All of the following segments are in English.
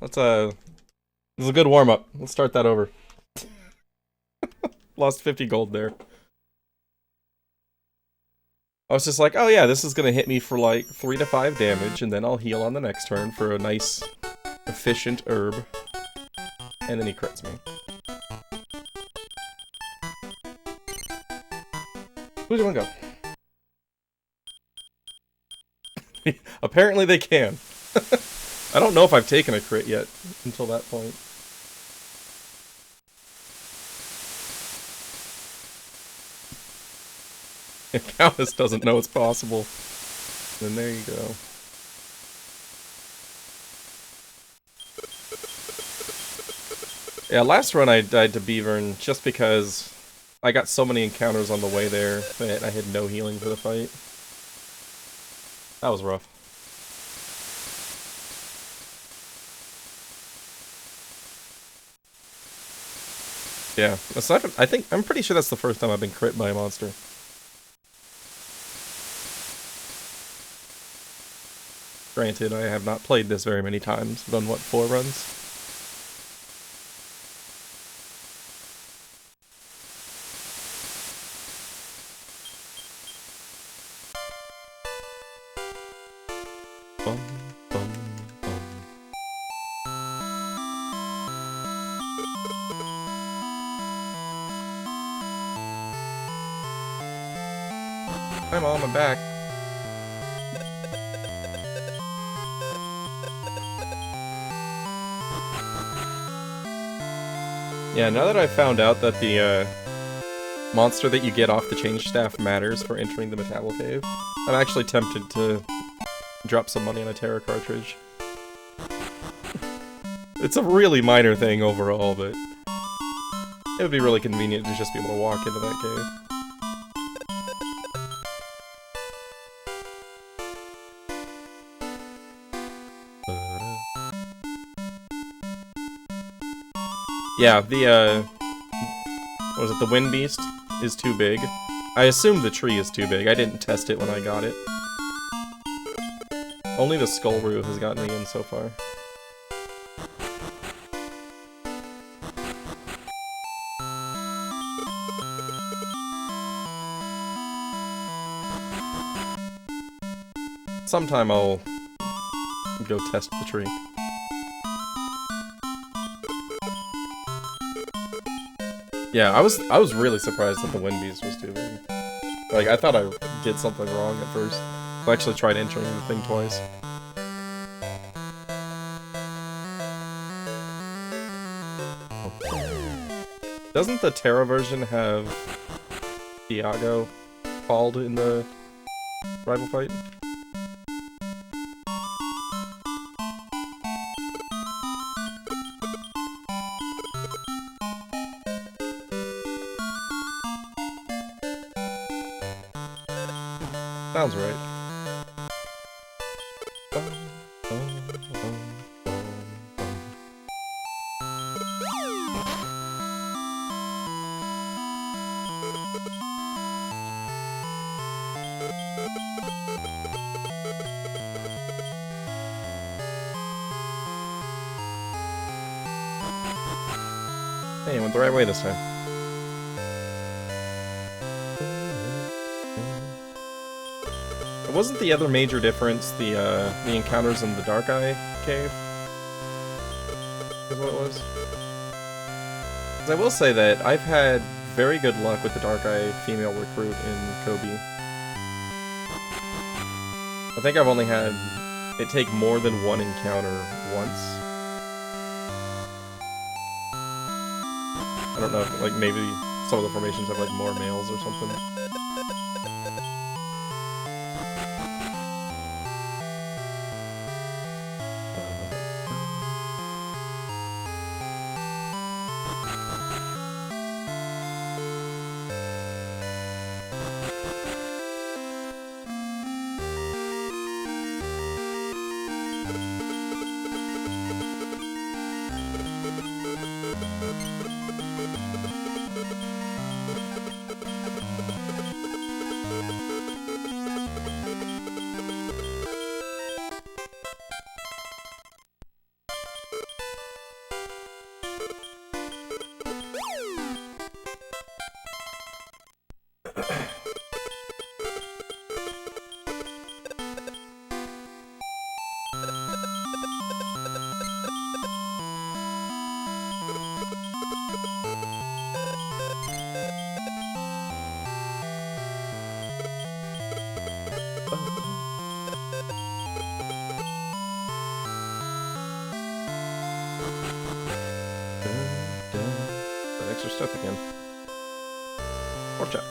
Let's this is a good warm-up. Let's start that over. Lost 50 gold there. I was just like, oh yeah, this is gonna hit me for like 3 to 5 damage, and then I'll heal on the next turn for a nice, efficient herb. And then he crits me. Who's gonna go? Apparently they can. I don't know if I've taken a crit yet until that point. If Countess doesn't know it's possible, then there you go. Yeah, last run I died to Beavern just because I got so many encounters on the way there that I had no healing for the fight. That was rough. Yeah, I'm pretty sure that's the first time I've been crit by a monster. Granted, I have not played this very many times, done what, 4 runs? Bum, bum, bum. Hi Mom, I'm back. Yeah, now that I've found out that the monster that you get off the change staff matters for entering the Metable Cave, I'm actually tempted to drop some money on a Terra cartridge. It's a really minor thing overall, but it would be really convenient to just be able to walk into that cave. Yeah, the, what was it, the Wind Beast is too big. I assume the tree is too big. I didn't test it when I got it. Only the Skullroo has gotten me in so far. Sometime I'll go test the tree. Yeah, I was really surprised that the Wind Beast was too big. Like, I thought I did something wrong at first. I actually tried entering the thing twice. Doesn't the Terra version have Diago called in the rival fight? Sounds right. Hey, I went the right way this time. It wasn't the other major difference the encounters in the Dark Eye cave? Is what it was? 'Cause I will say that I've had very good luck with the Dark Eye female recruit in Kobe. I think I've only had it take more than one encounter once. I don't know if, like, maybe some of the formations have, like, more males or something. That extra step again. Or check.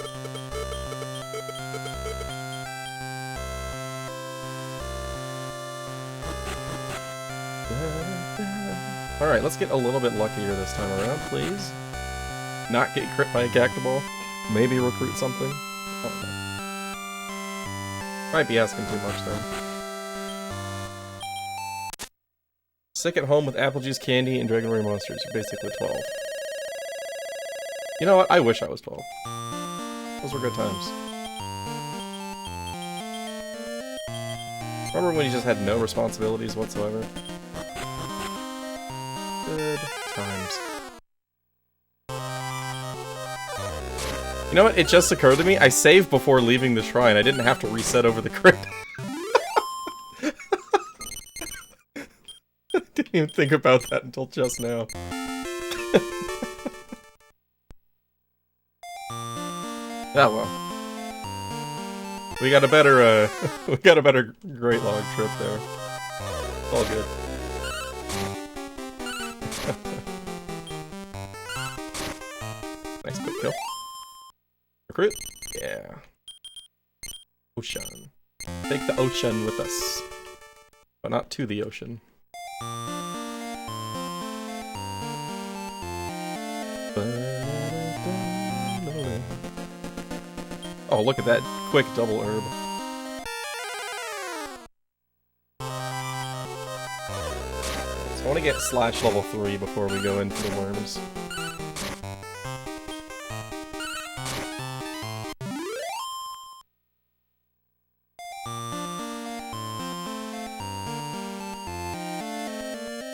Alright, let's get a little bit luckier this time around, please. Not get crit by a cactoball. Maybe recruit something. I don't know. Might be asking too much, though. Sick at home with apple juice, candy, and Dragonberry monsters. You're basically 12. You know what? I wish I was 12. Those were good times. Remember when you just had no responsibilities whatsoever? Good times. You know what? It just occurred to me. I saved before leaving the shrine. I didn't have to reset over the crit. Didn't even think about that until just now. Ah well. We got a better Great Log trip there. It's all good. Nice quick kill. Recruit? Yeah. Ocean. Take the ocean with us. But not to the ocean. Oh, look at that quick double herb. So I want to get slash level 3 before we go into the worms.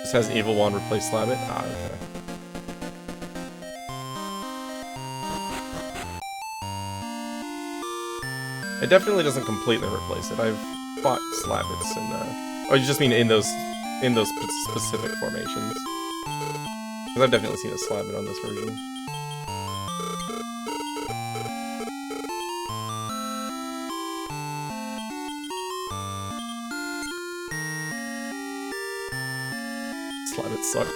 This has Evil Wand replace Slabbit? Ah, okay. It definitely doesn't completely replace it. I've fought Slabbits in, oh, you just mean in those specific formations? Because I've definitely seen a Slabbit on this version. Slabbits suck.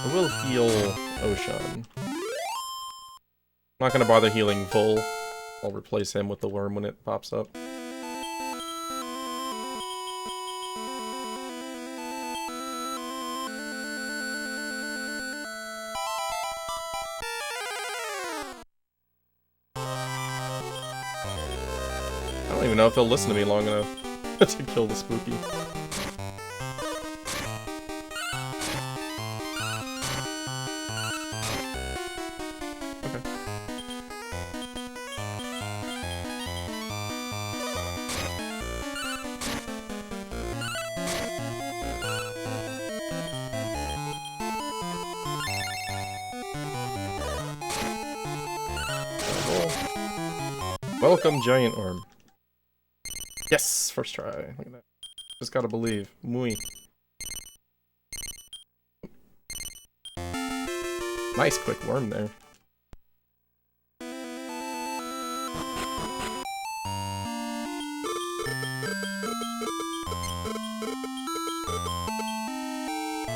I will heal Ocean. I'm not gonna bother healing Vol. I'll replace him with the worm when it pops up. I don't even know if they'll listen to me long enough to kill the spooky. Welcome, Giant Orm. Yes! First try. Look at that. Just gotta believe. Muy. Nice quick worm there.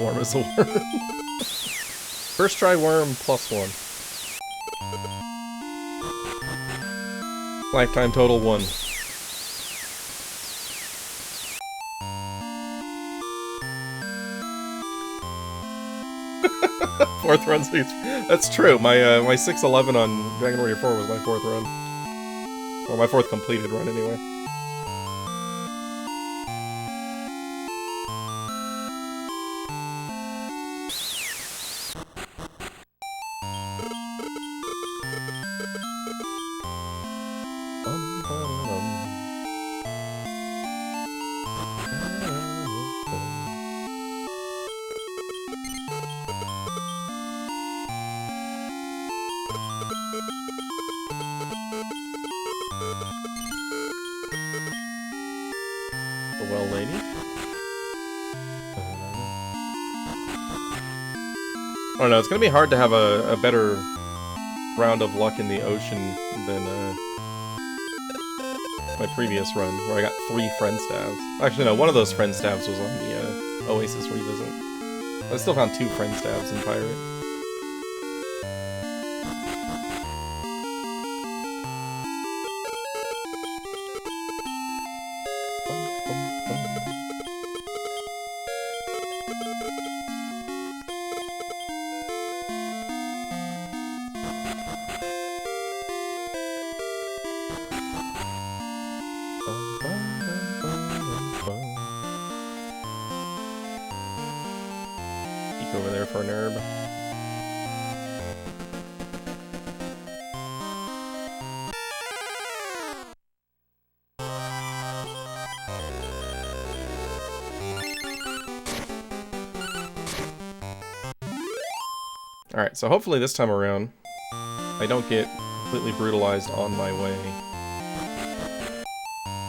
Worm is a worm. First try worm +1. Lifetime total 1. Fourth run speed. That's true. My my 611 on Dragon Warrior 4 was my 4th run. Or my 4th completed run anyway. I don't know, it's gonna be hard to have a better round of luck in the ocean than my previous run, where I got 3 friend stabs. Actually, no, one of those friend stabs was on the Oasis revisit. But I still found 2 friend stabs in Pirate. Peek over there for an herb. Alright, so hopefully this time around, I don't get completely brutalized on my way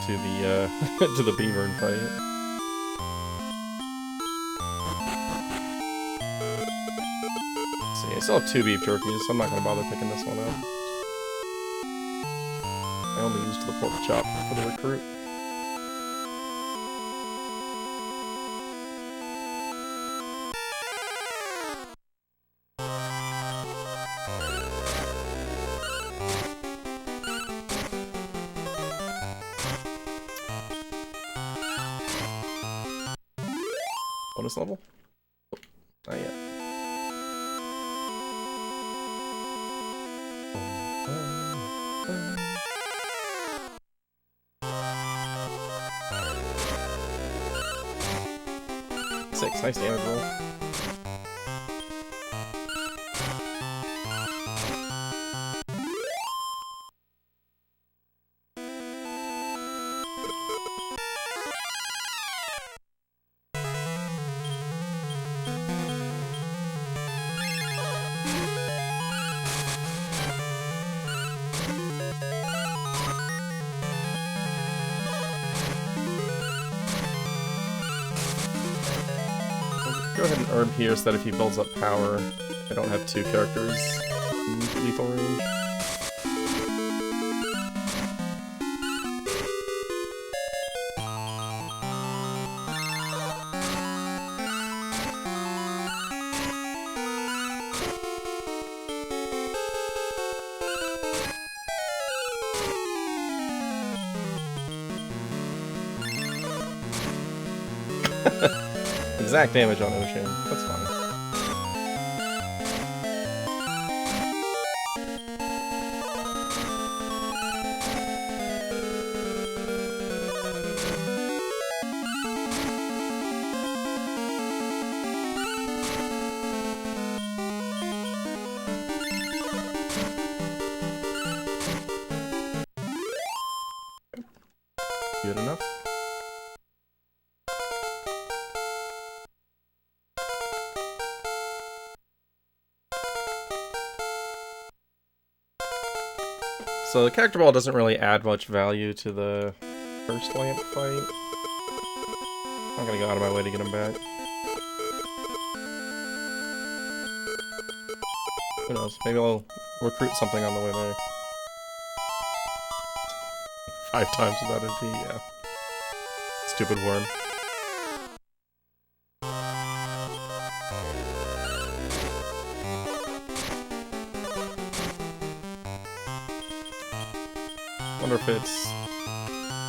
to the, to the Beaver fight. See, I still have 2 beef jerkies, so I'm not gonna bother picking this one up. I only used the pork chop for the recruit. Bonus level? Oh, not yet. Six, nice damage roll. Go ahead and herb here so that if he builds up power, I don't have 2 characters in lethal range. Exact damage on Ocean. That's fine. Good enough. So the character ball doesn't really add much value to the first lamp fight. I'm not gonna go out of my way to get him back. Who knows? Maybe I'll recruit something on the way there. 5 times without MP, yeah. Stupid worm. Wonder if it's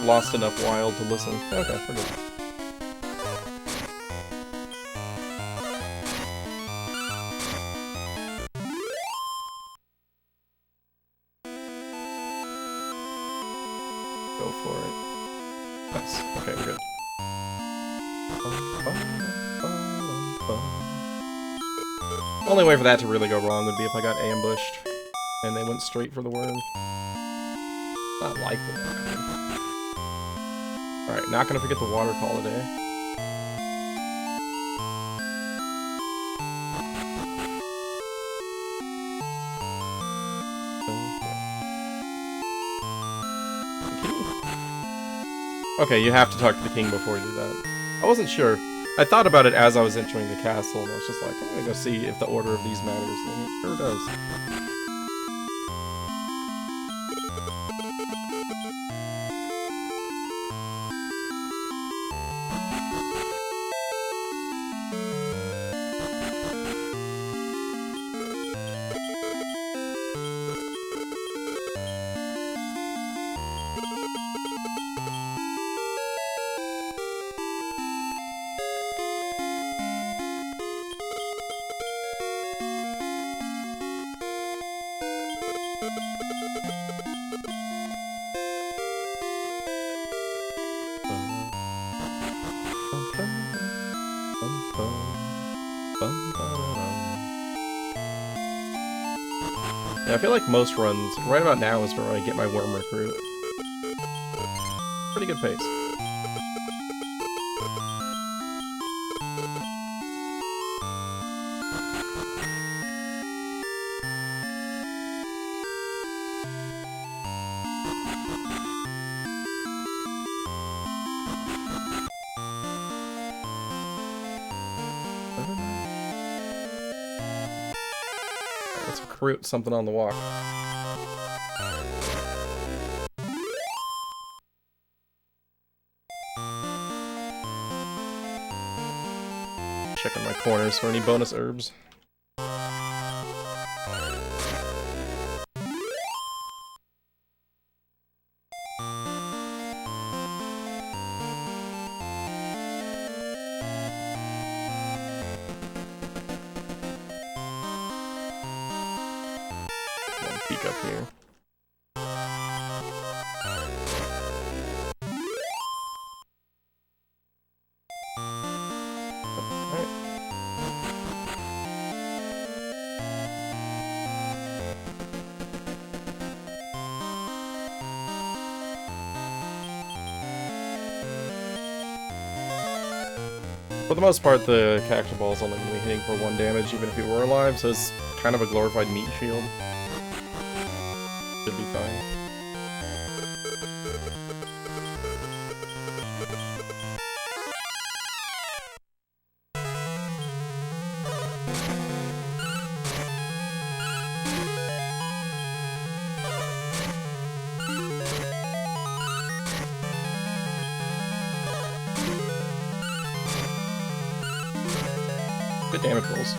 lost enough wild to listen. Okay, we're good. Go for it. Nice. Okay, we're good. Only way for that to really go wrong would be if I got ambushed and they went straight for the worm. Not likely. Alright, not gonna forget the water call today. Okay, you have to talk to the king before you do that. I wasn't sure. I thought about it as I was entering the castle, and I was just like, I'm gonna go see if the order of these matters, and it sure does. Yeah, I feel like most runs, right about now is where I get my worm recruit. Pretty good pace. Let's recruit something on the walk. Checking my corners for any bonus herbs. One peek up here. For the most part, the Cactus Ball is only going to be hitting for 1 damage, even if he were alive, so it's kind of a glorified meat shield. Should be fine. Good damage rolls.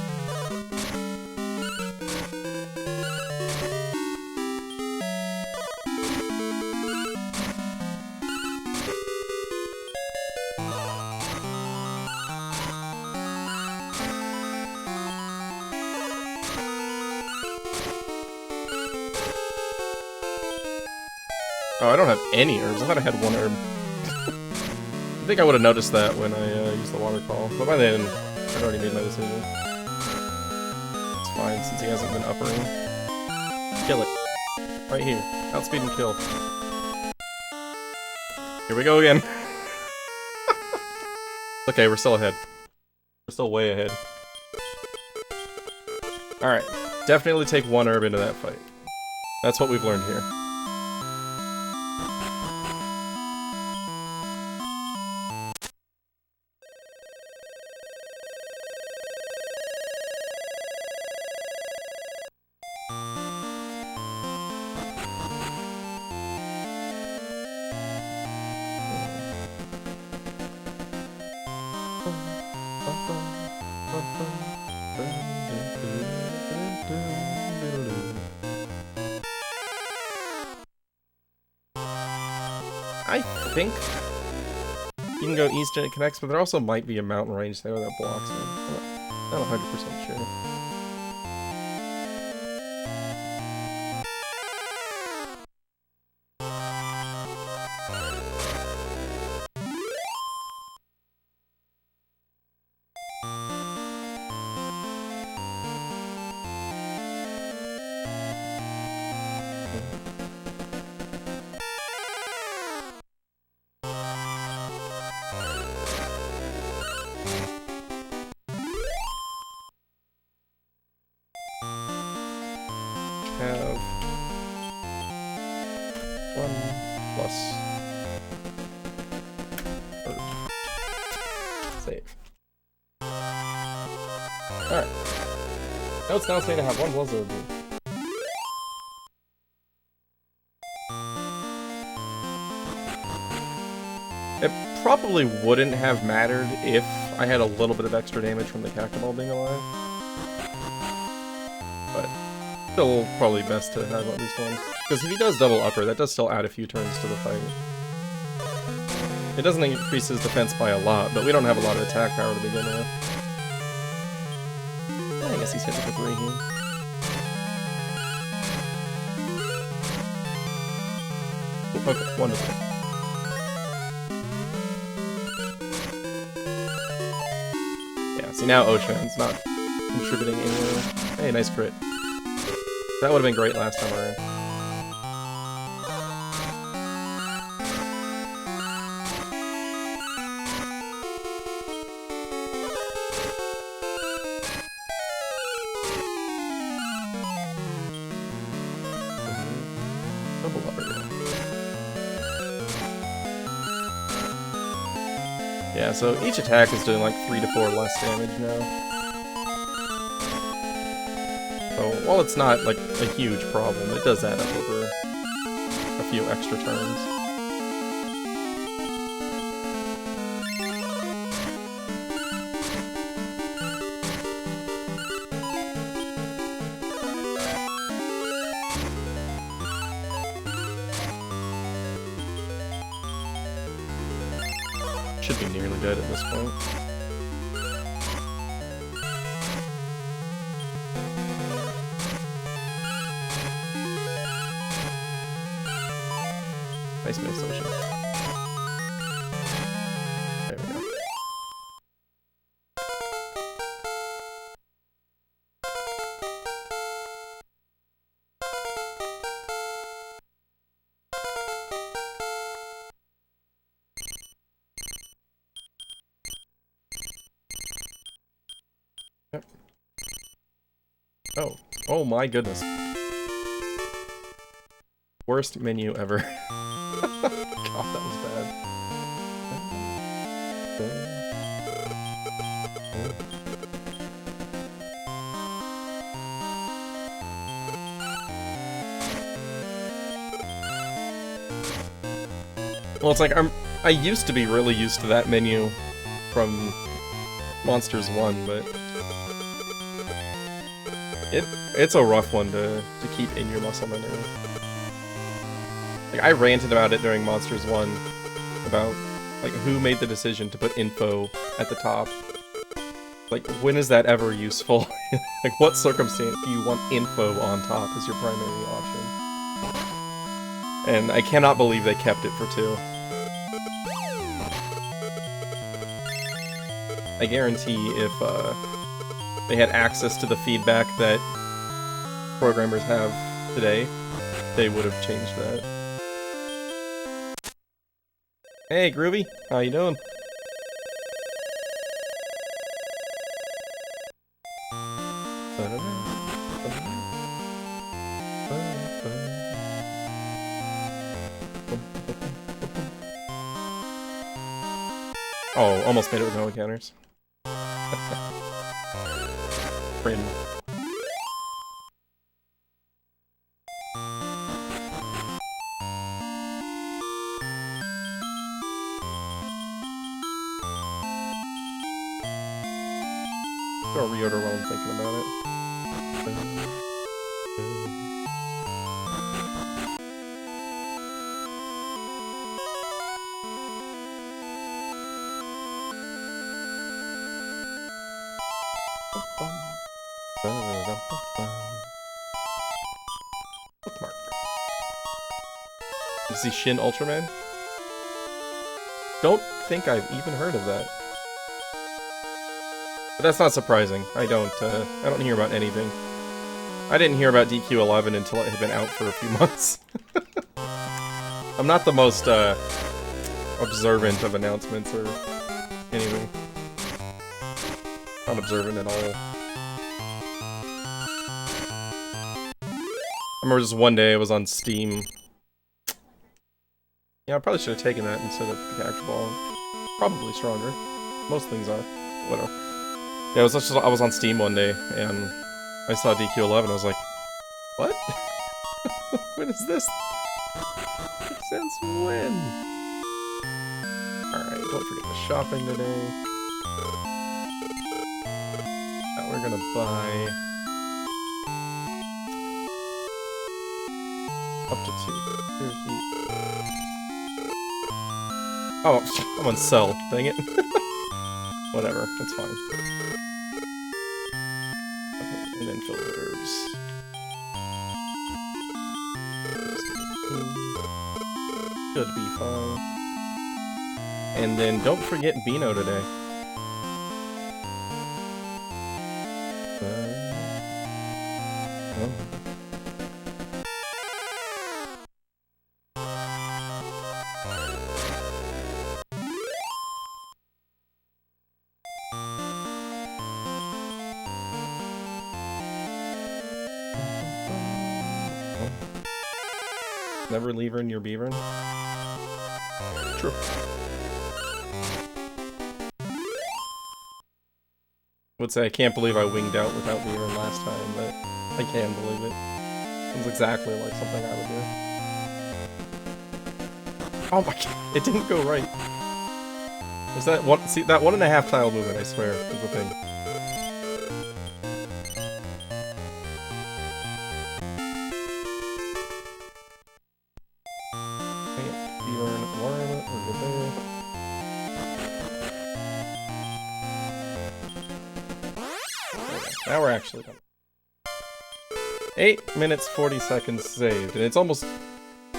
Oh, I don't have any herbs. I thought I had 1 herb. I think I would have noticed that when I used the waterfall, but by then I'd already made my decision. It's fine, since he hasn't been uppering. Kill it. Right here. Outspeed and kill. Here we go again. Okay, we're still ahead. We're still way ahead. Alright. Definitely take 1 herb into that fight. That's what we've learned here. I think you can go east and it connects, but there also might be a mountain range there that blocks me. I'm not 100% sure. Have 1 plus herb. Save. Alright. Notes now say to have one blizzard. It probably wouldn't have mattered if I had a little bit of extra damage from the Cactoball being alive. But still probably best to have at least one. Because if he does double upper, that does still add a few turns to the fight. It doesn't increase his defense by a lot, but we don't have a lot of attack power to begin with. I guess he's hitting for 3 here. Okay, 1 to 3. Yeah, see now Ocean's not contributing anywhere. Hey, nice crit. That would have been great last time around. Yeah, so each attack is doing like 3 to 4 less damage now. So while it's not like a huge problem, it does add up over a few extra turns. Should be nearly dead at this point. Nice miss, Ocean. There we go. Yep. Oh. Oh my goodness. Worst menu ever. God, that was bad. Well, it's like I used to be really used to that menu from Monsters 1, but it's a rough one to keep in your muscle memory. Like, I ranted about it during Monsters 1, about, like, who made the decision to put info at the top. Like, when is that ever useful? Like, what circumstance do you want info on top as your primary option? And I cannot believe they kept it for 2. I guarantee if, they had access to the feedback that programmers have today, they would have changed that. Hey, Groovy, how you doing? Oh, almost made it with no encounters. Random. I'll reorder while I'm thinking about it. Bookmark. You see Shin Ultraman? Don't think I've even heard of that. But that's not surprising. I don't hear about anything. I didn't hear about DQ11 until it had been out for a few months. I'm not the most, observant of announcements or anything. Not observant at all. I remember just one day I was on Steam. Yeah, I probably should have taken that instead of the Cactoball. Probably stronger. Most things are. Whatever. Yeah, I was on Steam one day, and I saw DQ11, I was like, what? When is this? Since when? Alright, don't forget the shopping today. Now we're gonna buy... up to 2. Oh, I'm on sell, dang it. Whatever, that's fine. And then filters. Should be fine. And then don't forget Beano today. Oh. Never leaving your beavering? True. Would say I can't believe I winged out without beavering last time, but I can believe it. It was exactly like something I would do. Oh my god, it didn't go right. Is that one? See, that 1.5 tile movement, I swear, is the thing. Now we're actually done. 8 minutes 40 seconds saved, and it's almost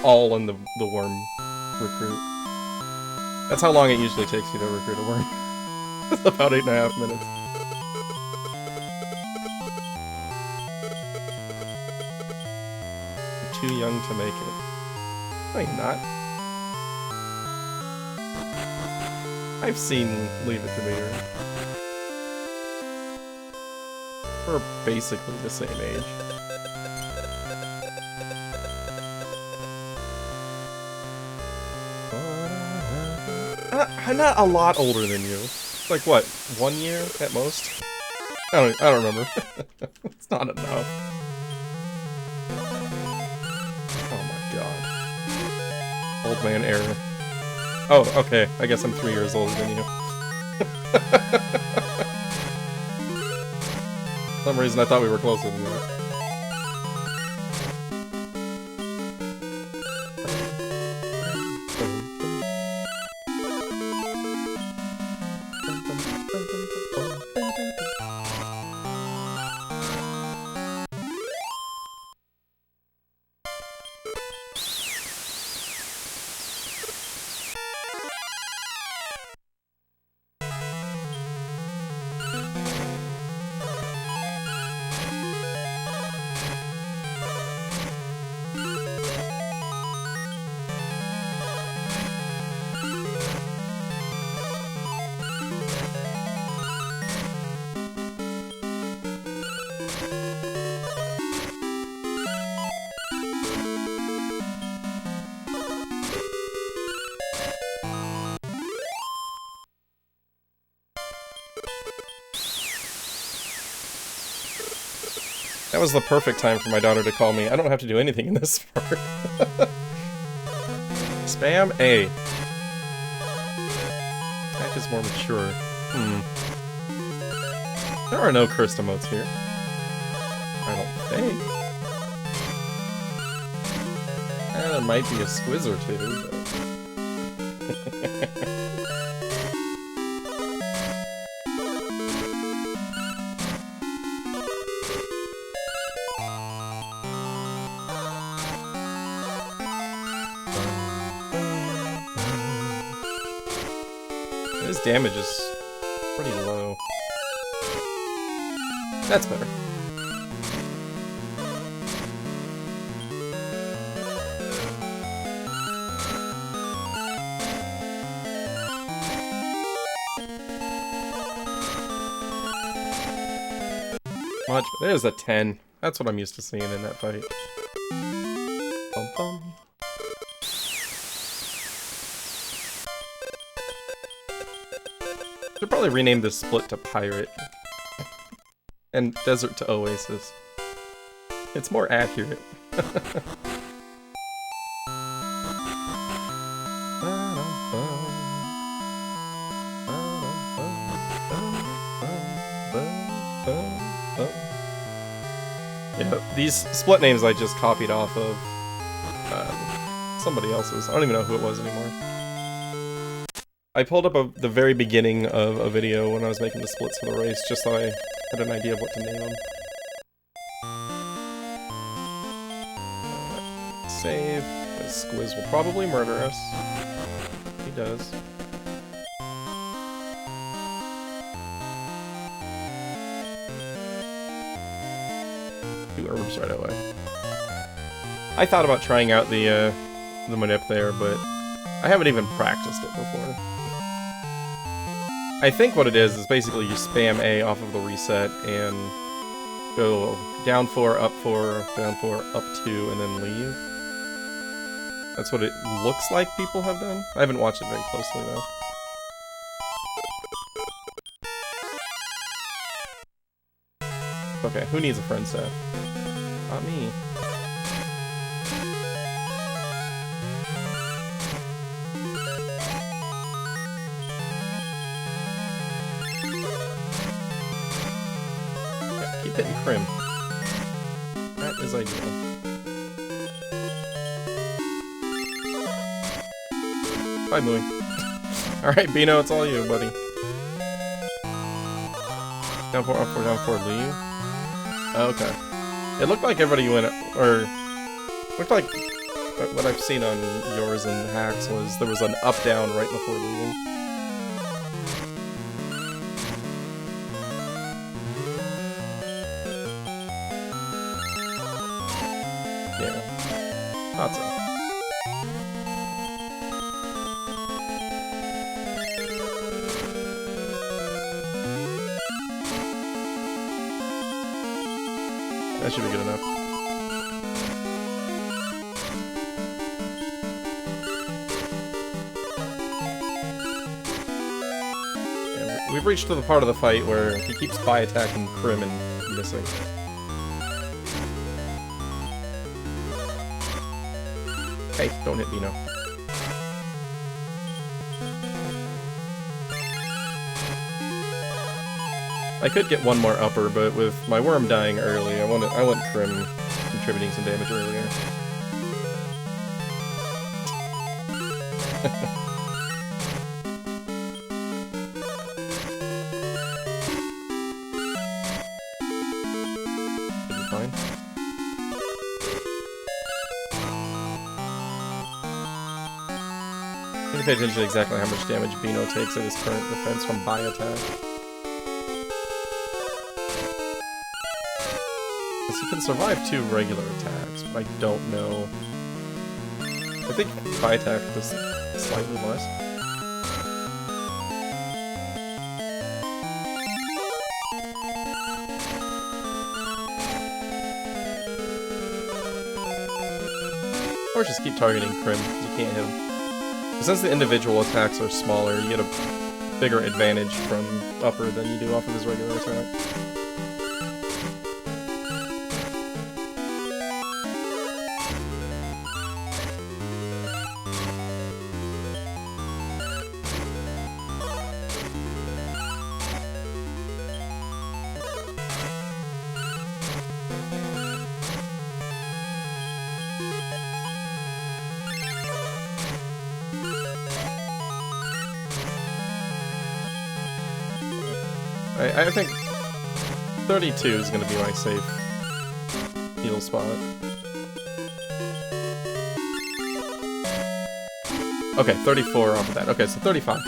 all in the worm recruit. That's how long it usually takes you to recruit a worm. It's about 8.5 minutes. You're too young to make it. No, you're not. I've seen Leave It to Beaver. We're basically the same age. I'm not a lot older than you. Like what, 1 year at most? I don't remember. It's not enough. Oh my god. Old man error. Oh, okay. I guess I'm 3 years older than you. For some reason I thought we were closer than that. That was the perfect time for my daughter to call me. I don't have to do anything in this part. Spam A. Attack is more mature. There are no cursed emotes here. I don't think. There might be a squiz or two, but... His damage is pretty low. That's better. Much. There's a 10. That's what I'm used to seeing in that fight. Bum bum. Should probably rename this split to Pirate. And desert to oasis. It's more accurate. Yeah, these split names I just copied off of somebody else's. I don't even know who it was anymore. I pulled up the very beginning of a video when I was making the splits for the race, just so I had an idea of what to name them. Save. This Squiz will probably murder us. He does. Two herbs right away. I thought about trying out the manip there, but I haven't even practiced it before. I think what it is basically you spam A off of the reset and go down 4, up 4, down 4, up 2, and then leave. That's what it looks like people have done. I haven't watched it very closely, though. Okay, who needs a friend staff? Not me. Yeah, keep hitting Crim. That is ideal. Bye, Mooey. Alright, Bino, it's all you, buddy. Down 4, up 4, down 4, leave. Okay. It looked like everybody went, or looked like what I've seen on yours and Hacks was there was an up-down right before leaving. Yeah. Thought so. That should be good enough. Yeah, we've reached to the part of the fight where he keeps by-attacking Crim and missing. Hey, don't hit Bino. I could get one more upper, but with my worm dying early, I want Crim contributing some damage earlier. Should be fine. I need to pay attention to exactly how much damage Bino takes at his current defense from by attack. He can survive 2 regular attacks, but I don't know. I think by attack does slightly less. Or just keep targeting Crim, you can't hit him. But since the individual attacks are smaller, you get a bigger advantage from upper than you do off of his regular attack. I think 32 is going to be my safe heal spot. Okay, 34 off of that. Okay, so 35.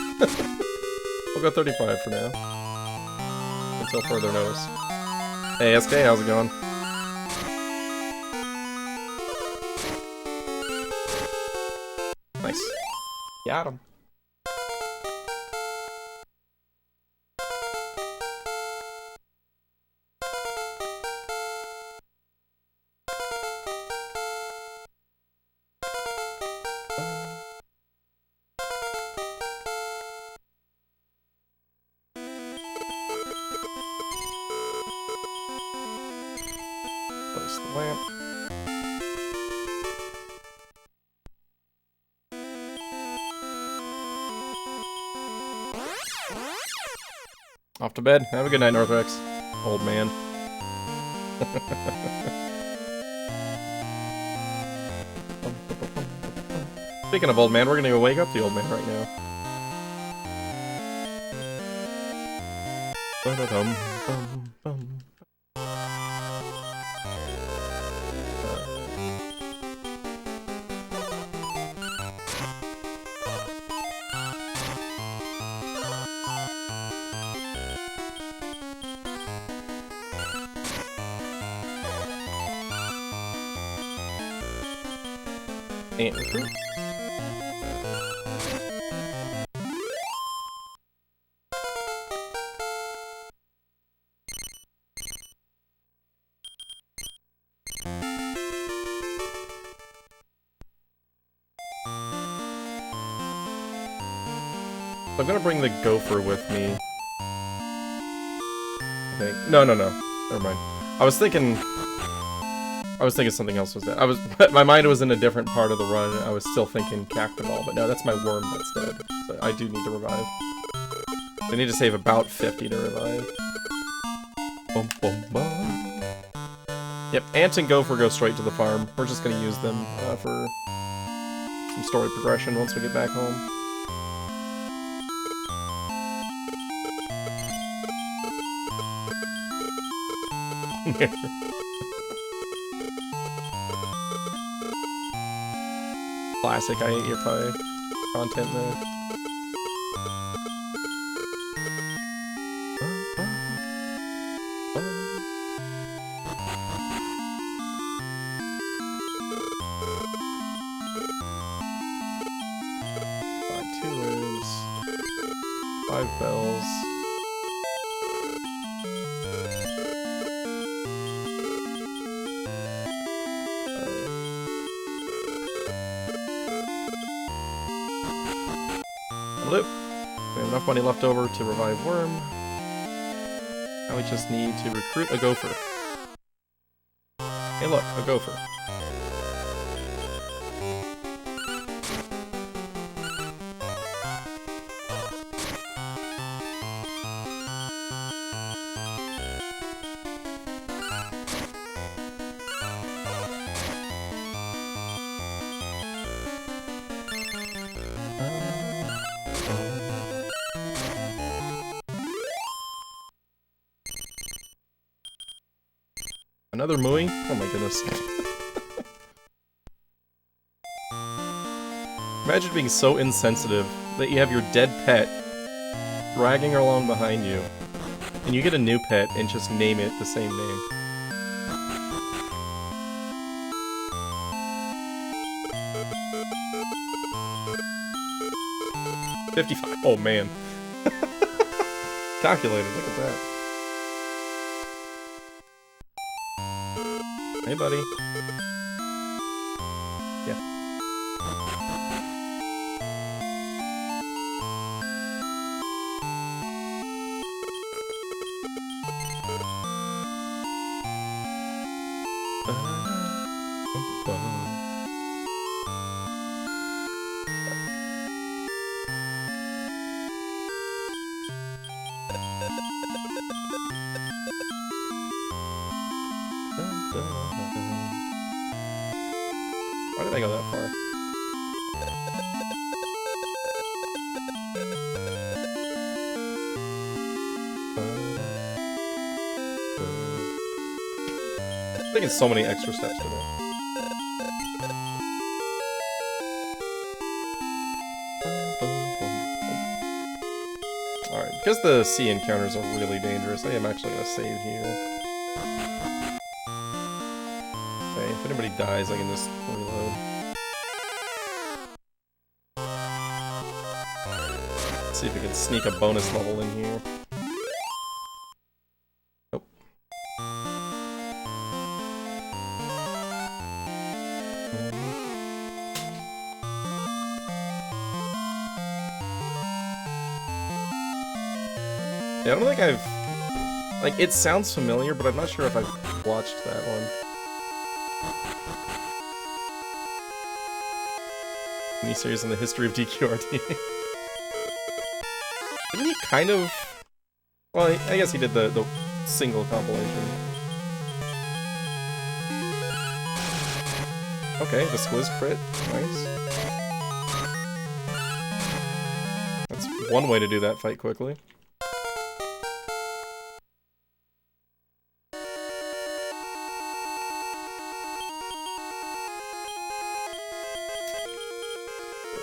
We'll go 35 for now. Until further notice. Hey, SK, how's it going? Nice. Got him. Place the lamp. Off to bed. Have a good night, Northrex. Old man. Speaking of old man, we're gonna go wake up the old man right now. And recruit. So I'm gonna bring the gopher with me. I think. No. Never mind. I was thinking something else was dead. My mind was in a different part of the run. I was still thinking Cactoball, but no, that's my worm that's dead. So I do need to revive. I need to save about 50 to revive. Bum, bum, bum. Yep, Ant and Gopher go straight to the farm. We're just gonna use them for some story progression once we get back home. Classic, I ate your pie content there. Two lids, 5 bells. We have enough money left over to revive Worm. Now we just need to recruit a gopher. Hey look, a gopher. Another mooing? Oh my goodness. Imagine being so insensitive that you have your dead pet dragging along behind you, and you get a new pet and just name it the same name. $55. Oh man. Calculated, look at that. Hey, buddy. Yeah. Why did I go that far? I'm taking so many extra steps today. Alright, because the sea encounters are really dangerous, I am actually going to save here. Okay, if anybody dies, I can just reload. Let's see if we can sneak a bonus level in here. Nope. Yeah, I don't think I've... Like, it sounds familiar, but I'm not sure if I've watched that one. Miniseries in the history of DQRT. Didn't he kind of... Well, I guess he did the single compilation. Okay, the Squiz crit. Nice. That's one way to do that fight quickly.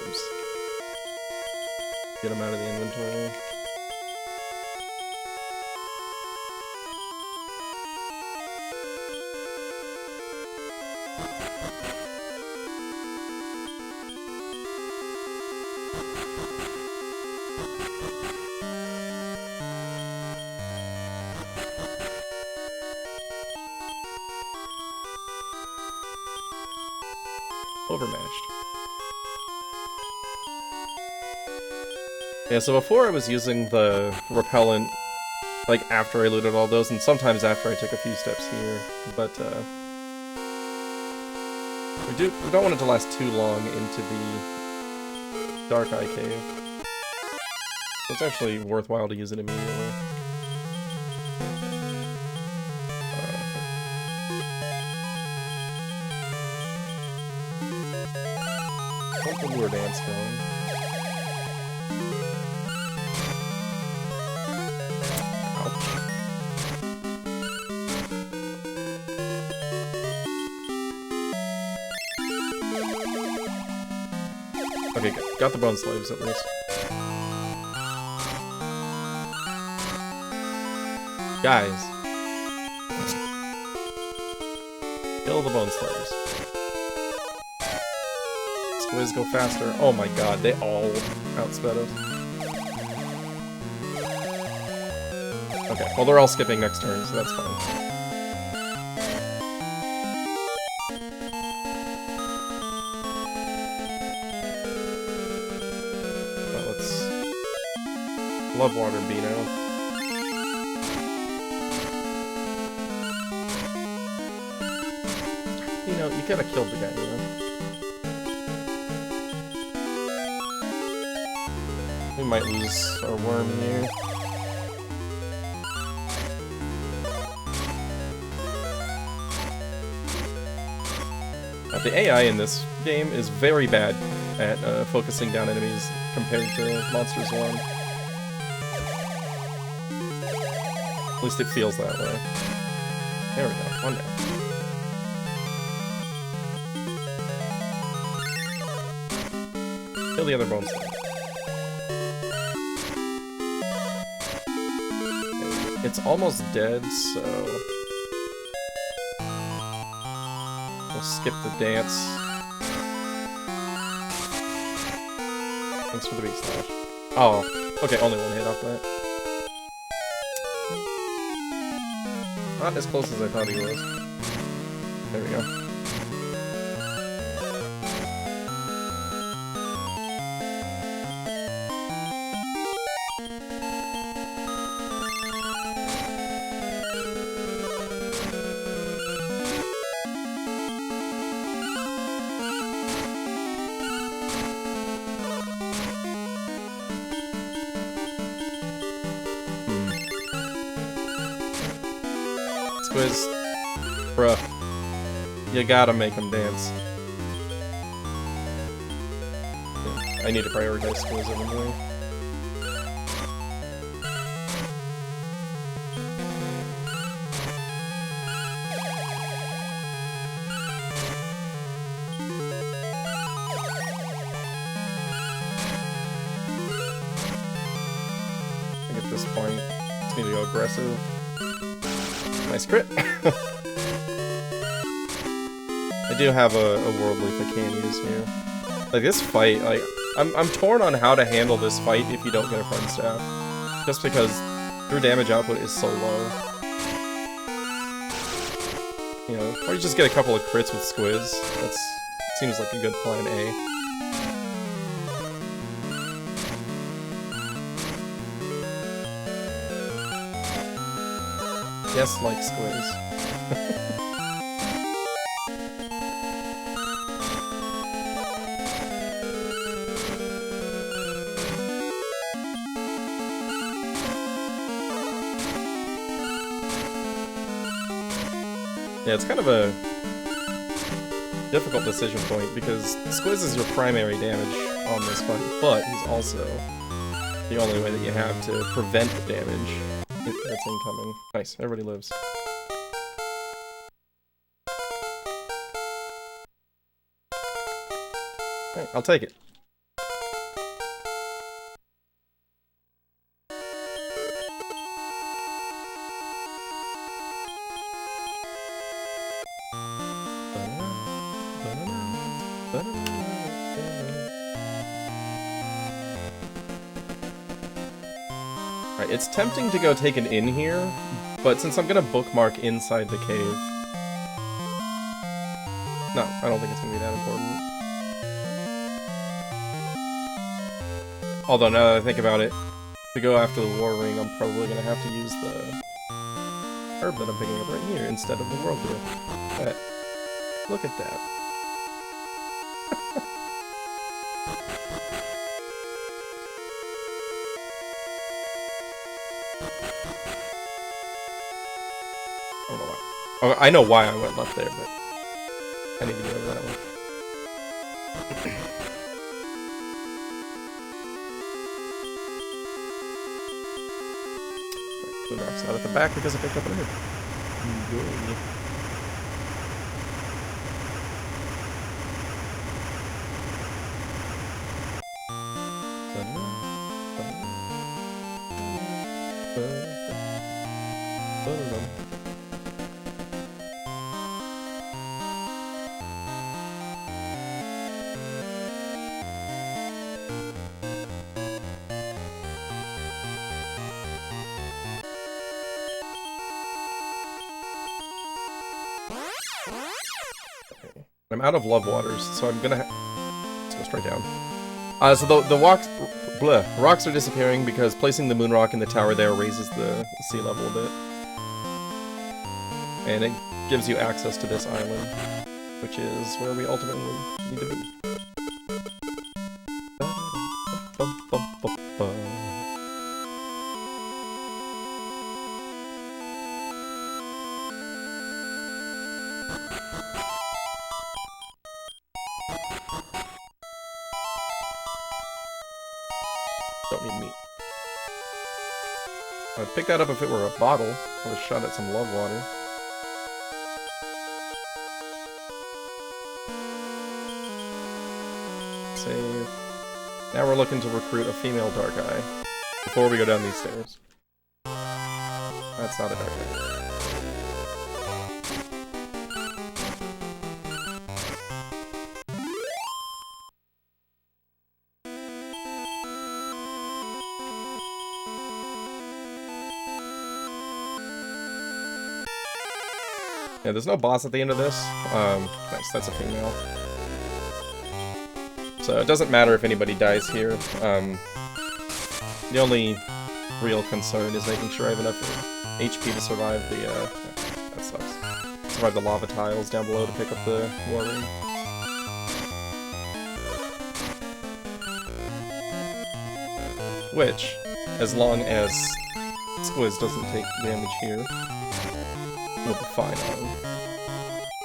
Oops. Get him out of the inventory. Overmatched. Yeah, so before I was using the repellent, like, after I looted all those, and sometimes after I took a few steps here, but, we don't want it to last too long into the Dark Eye Cave. So it's actually worthwhile to use it immediately. Keep the lure dance going. Ouch. Okay, good. Got the bone slaves at least. Guys. Kill the bone slaves. Squiz, go faster. Oh my god, they all outsped us. Okay, well they're all skipping next turn, so that's fine. Well, let's... Love Water Beano. You know, you could have killed the guy, you know? We might lose our worm here. The AI in this game is very bad at focusing down enemies compared to Monsters 1. At least it feels that way. There we go, one down. Kill the other bone slave. It's almost dead, so... we'll skip the dance. Thanks for the beat slash. Oh, okay, only one hit off that. Not as close as I thought he was. There we go. Squiz. Bruh. You gotta make him dance. Yeah, I need to prioritize Squiz over more. I think at this point, just need to go aggressive. Nice crit. I do have a world leaf I can use here. Like this fight, like I'm torn on how to handle this fight if you don't get a friend staff. Just because your damage output is so low. You know, or you just get a couple of crits with Squiz. That seems like a good plan A. Yes, like Squiz. Yeah, it's kind of a difficult decision point, because Squiz is your primary damage on this fight, but he's also the only way that you have to prevent the damage that's incoming. Nice, everybody lives. Alright, I'll take it. Alright, it's tempting to go take an inn here, but since I'm gonna bookmark inside the cave... No, I don't think it's gonna be that important. Although, now that I think about it, to go after the War Ring, I'm probably gonna have to use the herb that I'm picking up right here instead of the World Brew. But, look at that. I don't know why. Oh, I know why I went left there, but I need to get over that one. Moonrock's not at the back because I picked up an herb. Good. I'm out of love waters, so I'm gonna let's go straight down. So the rocks are disappearing because placing the moon rock in the tower there raises the sea level a bit. And it gives you access to this island, which is where we ultimately need to be. Don't need meat. I'd pick that up if it were a bottle or a shot at some love water. Save. Now we're looking to recruit a female dark eye before we go down these stairs. That's not a dark eye. Yeah, there's no boss at the end of this. Nice, that's a female. So it doesn't matter if anybody dies here. The only real concern is making sure I have enough HP to survive the, that sucks. Survive the lava tiles down below to pick up the War Ring. Which, as long as Squiz doesn't take damage here, we'll be fine on.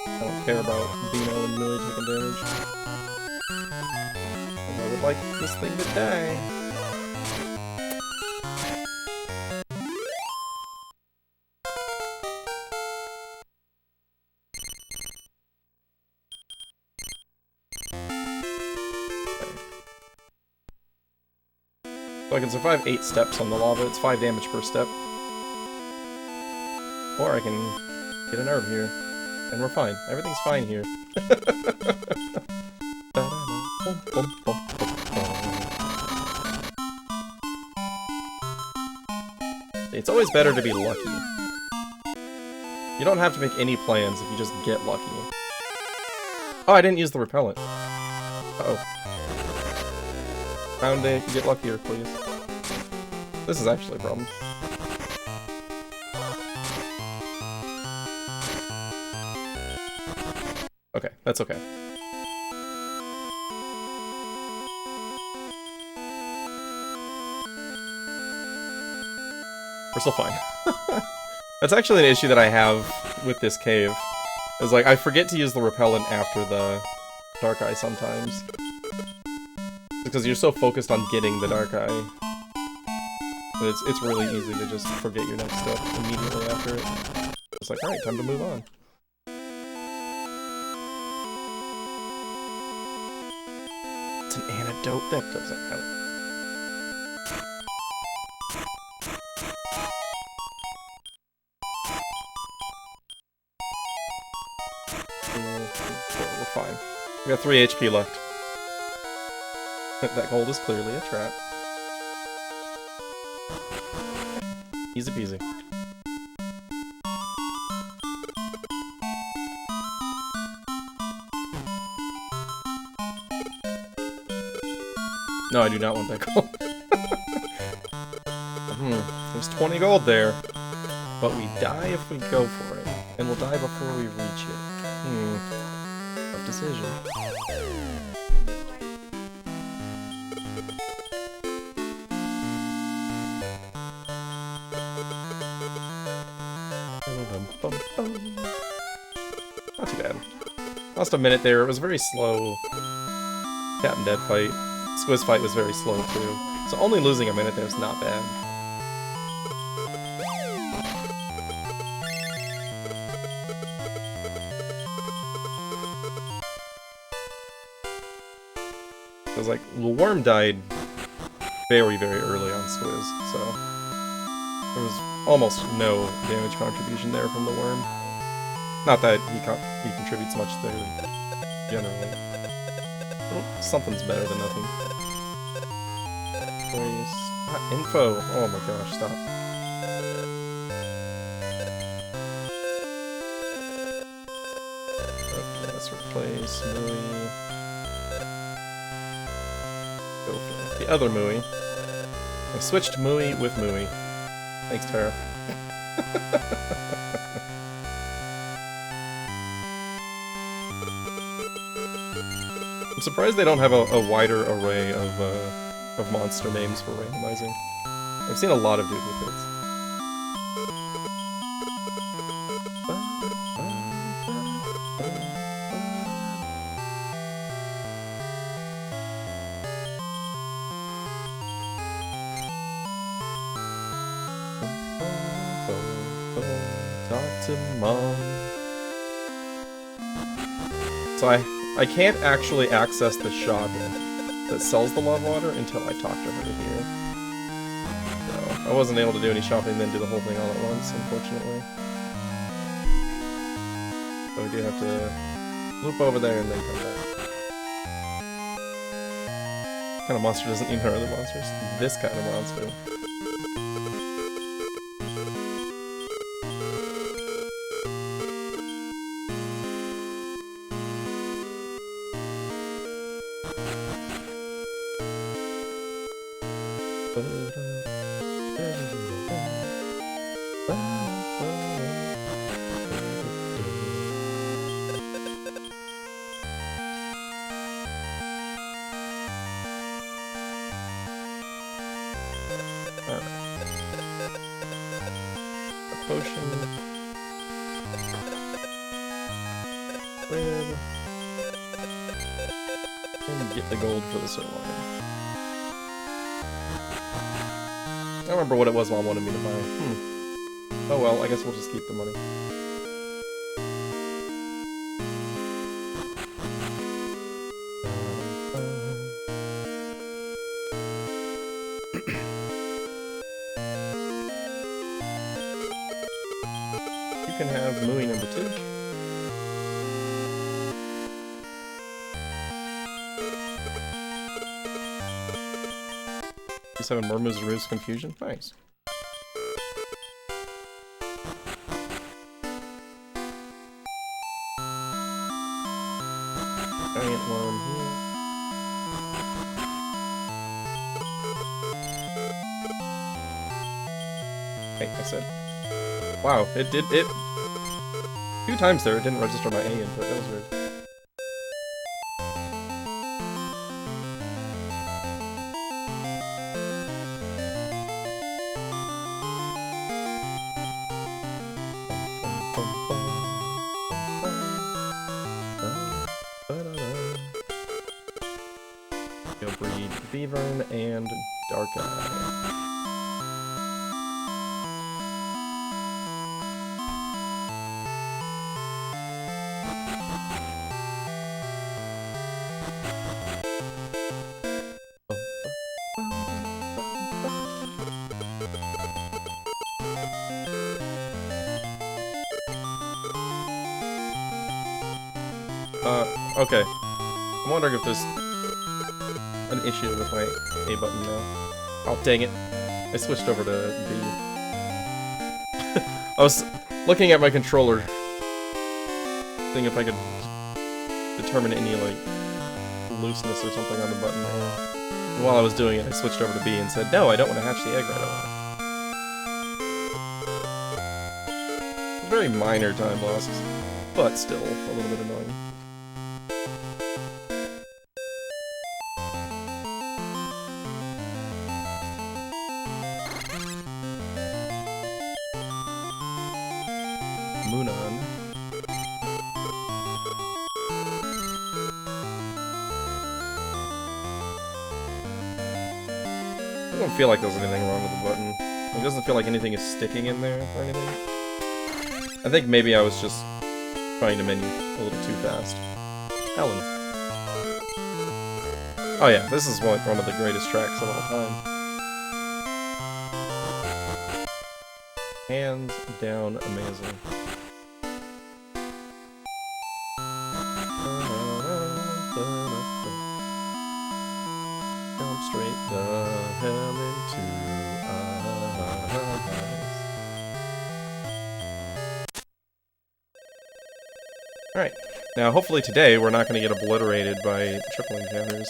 I don't care about Dino and Millie taking damage. And I would like this thing to die. Okay. So I can survive 8 steps on the lava, it's 5 damage per step. Or I can get an herb here, and we're fine. Everything's fine here. It's always better to be lucky. You don't have to make any plans if you just get lucky. Oh, I didn't use the repellent. Uh-oh. Found it. Get luckier, please. This is actually a problem. Okay, that's okay. We're still fine. That's actually an issue that I have with this cave. It's like, I forget to use the repellent after the dark eye sometimes. Because you're so focused on getting the dark eye. It's really easy to just forget your next step immediately after it. It's like, alright, time to move on. It's an antidote that doesn't help. We're fine. We got 3 HP left. That gold is clearly a trap. Easy peasy. No, I do not want that gold. There's 20 gold there. But we die if we go for it. And we'll die before we reach it. Tough decision. Not too bad. Lost a minute there. It was a very slow Captain Dead fight. Squiz fight was very slow too. So only losing a minute there is not bad. Because like the worm died very, very early on Squiz, so there was almost no damage contribution there from the worm. Not that he contributes much there generally. Well, something's better than nothing. Info. Oh my gosh, stop. Okay, let's replace Mui. Go for the other Mui. I switched Mui with Mui. Thanks, Tara. I'm surprised they don't have a wider array of monster names for randomizing. I've seen a lot of duplicates. Talk to Mom. So I can't actually access the shop that sells the love water until I talk to her here. So I wasn't able to do any shopping and then do the whole thing all at once, unfortunately. So we do have to loop over there and then come back. What kind of monster doesn't need her other monsters? This kind of monster. Get the gold for the sirloin. I don't remember what it was Mom wanted me to buy. Oh well, I guess we'll just keep the money. You can have Mui number 2. Seven Murmurs and Roots Confusion. Nice. Giant worm here. Hey, I said. Wow, it did it. 2 times there, it didn't register my A input. That was weird. Beavern and Dark Eye. Okay. I'm wondering if there's an issue with my A button now. Oh, dang it. I switched over to B. I was looking at my controller, seeing if I could determine any, like, looseness or something on the button there. And while I was doing it, I switched over to B and said, no, I don't want to hatch the egg right away. Very minor time losses, but still a little bit annoying. I don't feel like there's anything wrong with the button. It doesn't feel like anything is sticking in there or anything. I think maybe I was just trying to menu a little too fast. Alan. Oh yeah, this is one of the greatest tracks of all time. Hands down amazing. Jump straight the hell into eyes. Alright, now hopefully today we're not going to get obliterated by triple encounters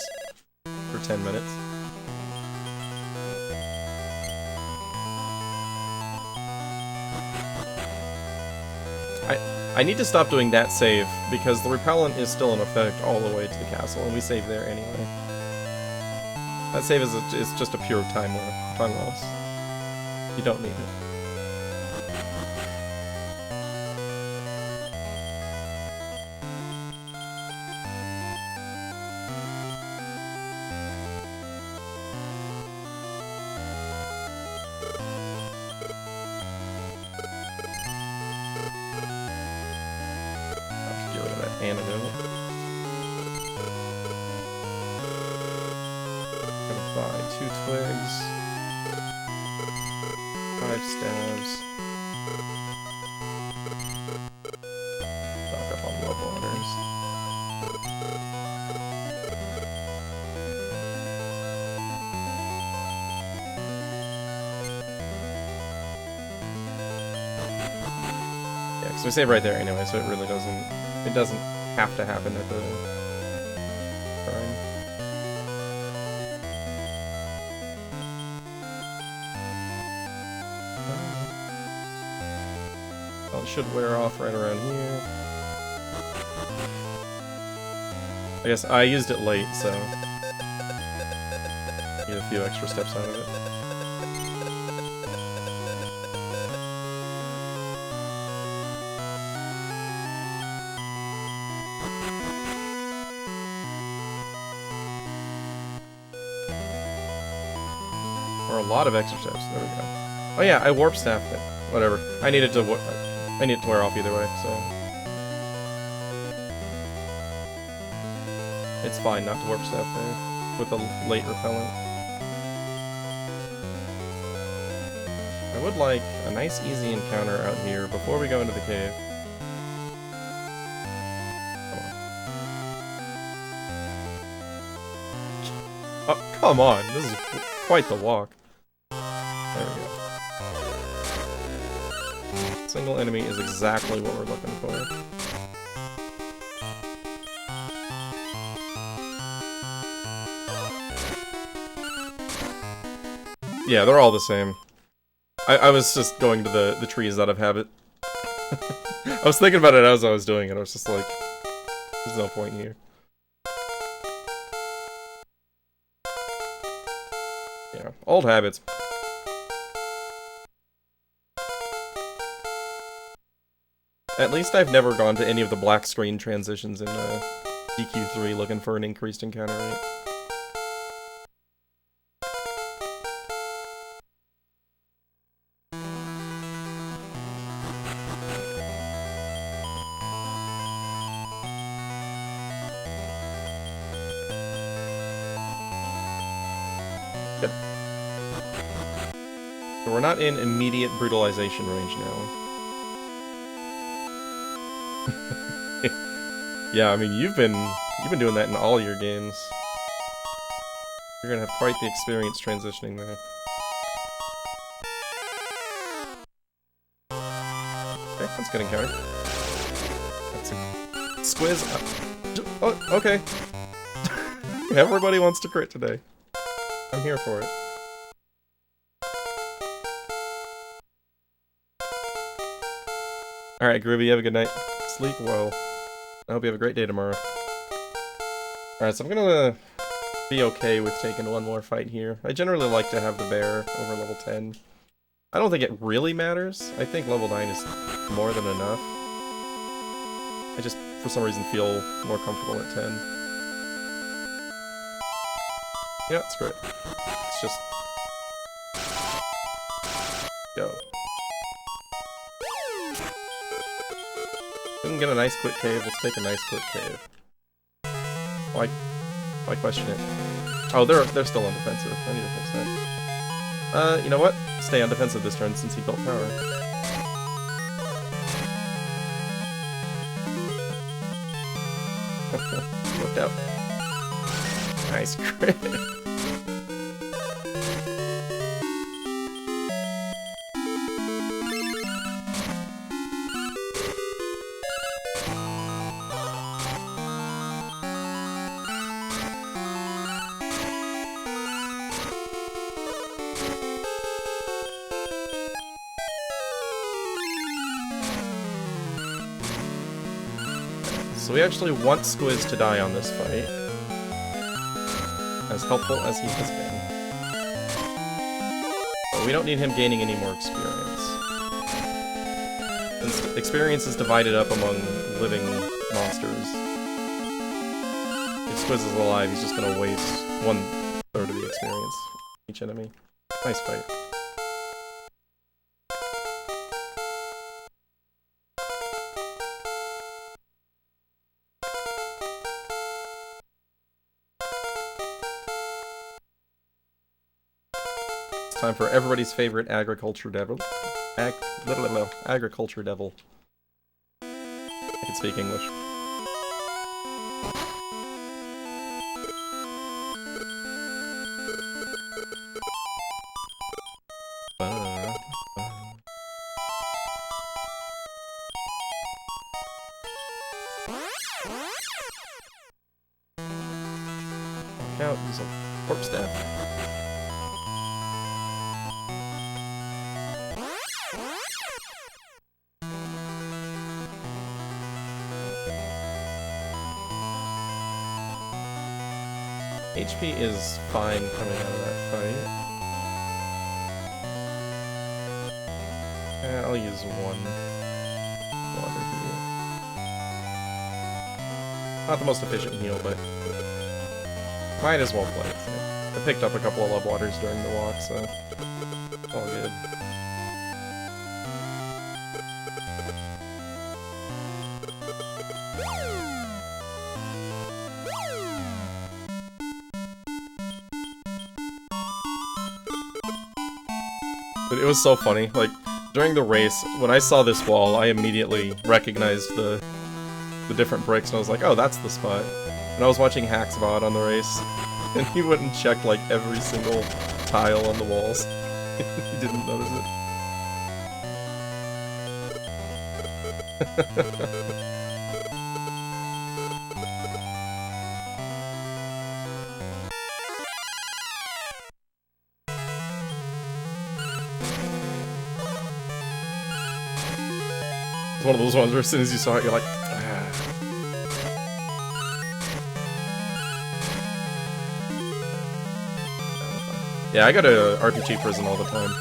for 10 minutes. I need to stop doing that save, because the repellent is still in effect all the way to the castle, and we save there anyway. That save is just a pure time loss. You don't need it. I'll get rid of that antidote. Buy 2 twigs, 5 stabs, stock up on love waters. Yeah, because we save right there anyway, so it really doesn't have to happen at the time. Well, it should wear off right around here. I guess I used it late, so get a few extra steps out of it. Or a lot of extra steps. There we go. Oh yeah, I warp staffed it. Whatever. I need it to wear off either way, so it's fine not to warp staff there with the late repellent. I would like a nice easy encounter out here before we go into the cave. Come on. Oh, come on! This is quite the walk. There we go. Single enemy is exactly what we're looking for. Yeah, they're all the same. I was just going to the trees out of habit. I was thinking about it as I was doing it. I was just like, there's no point here. Yeah, old habits. At least I've never gone to any of the black screen transitions in DQ3 looking for an increased encounter rate. So we're not in immediate brutalization range now. Yeah, I mean you've been doing that in all your games. You're gonna have quite the experience transitioning there. Okay, that's good encounter. That's a squiz. Oh, okay. Everybody wants to crit today. I'm here for it. Alright, Groovy, you have a good night. Sleep well. I hope you have a great day tomorrow. Alright, so I'm gonna be okay with taking one more fight here. I generally like to have the bear over level 10. I don't think it really matters. I think level 9 is more than enough. I just, for some reason, feel more comfortable at 10. Yeah, it's great. It's just... go. Didn't get a nice quick cave, let's take a nice quick cave. Why question it? Oh, they're still on defensive. I need to fix that. You know what? Stay on defensive this turn since he built power. Worked out. Nice crit. So we actually want Squiz to die on this fight. As helpful as he has been. But we don't need him gaining any more experience. Since experience is divided up among living monsters. If Squiz is alive, he's just gonna waste 1/3 of the experience each enemy. Nice fight. Time for everybody's favorite agriculture devil. Agriculture devil. I can speak English. Out, use a warp staff. HP is fine coming out of that fight. I'll use one water heal. Not the most efficient heal, but might as well play it. I picked up a couple of love waters during the walk, so all good. But it was so funny, like, during the race, when I saw this wall, I immediately recognized the different bricks, and I was like, oh, that's the spot. And I was watching Hack's VOD on the race, and he went and checked, like, every single tile on the walls. He didn't notice it. One of those ones where as soon as you saw it, you're like, ah. Yeah, I go to RPG prison all the time.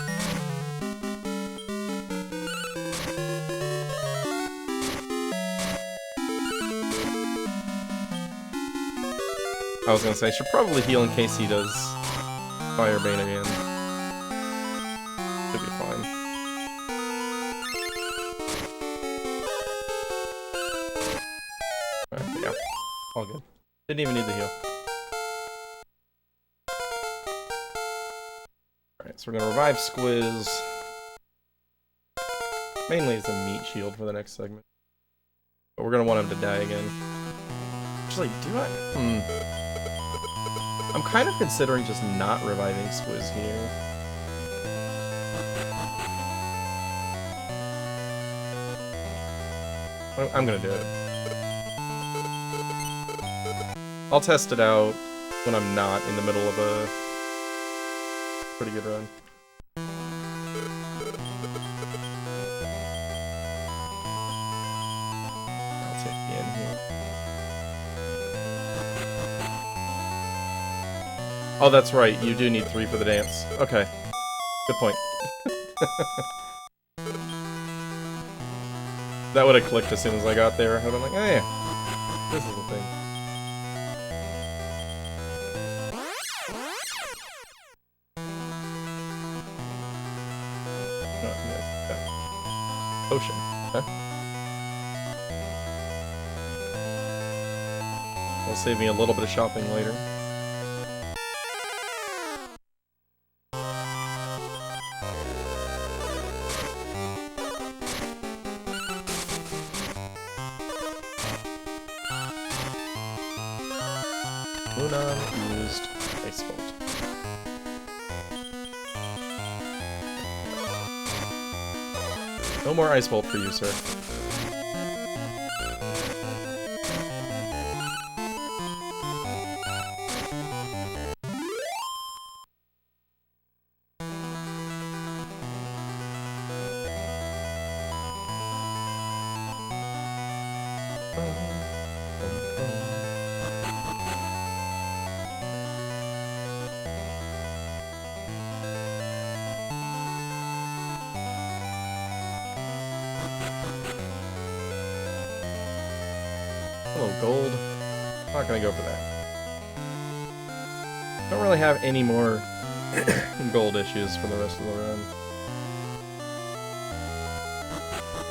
I was gonna say, I should probably heal in case he does Firebane again. Should be fine. Yeah, all good. Didn't even need the heal. Alright. Alright, so we're gonna revive Squiz. Mainly as a meat shield for the next segment. But we're gonna want him to die again. Actually, do I? I'm kind of considering just not reviving Squiz here. I'm gonna do it. I'll test it out when I'm not in the middle of a pretty good run. I'll take the end here. Oh, that's right. You do need 3 for the dance. Okay. Good point. That would have clicked as soon as I got there. I'd have been like, oh yeah, this is the thing. Potion. Huh? Will save me a little bit of shopping later. Used Ice Bolt. No more Ice Bolt for you, sir. Hello, gold. Not gonna go for that. Don't really have any more gold issues for the rest of the run.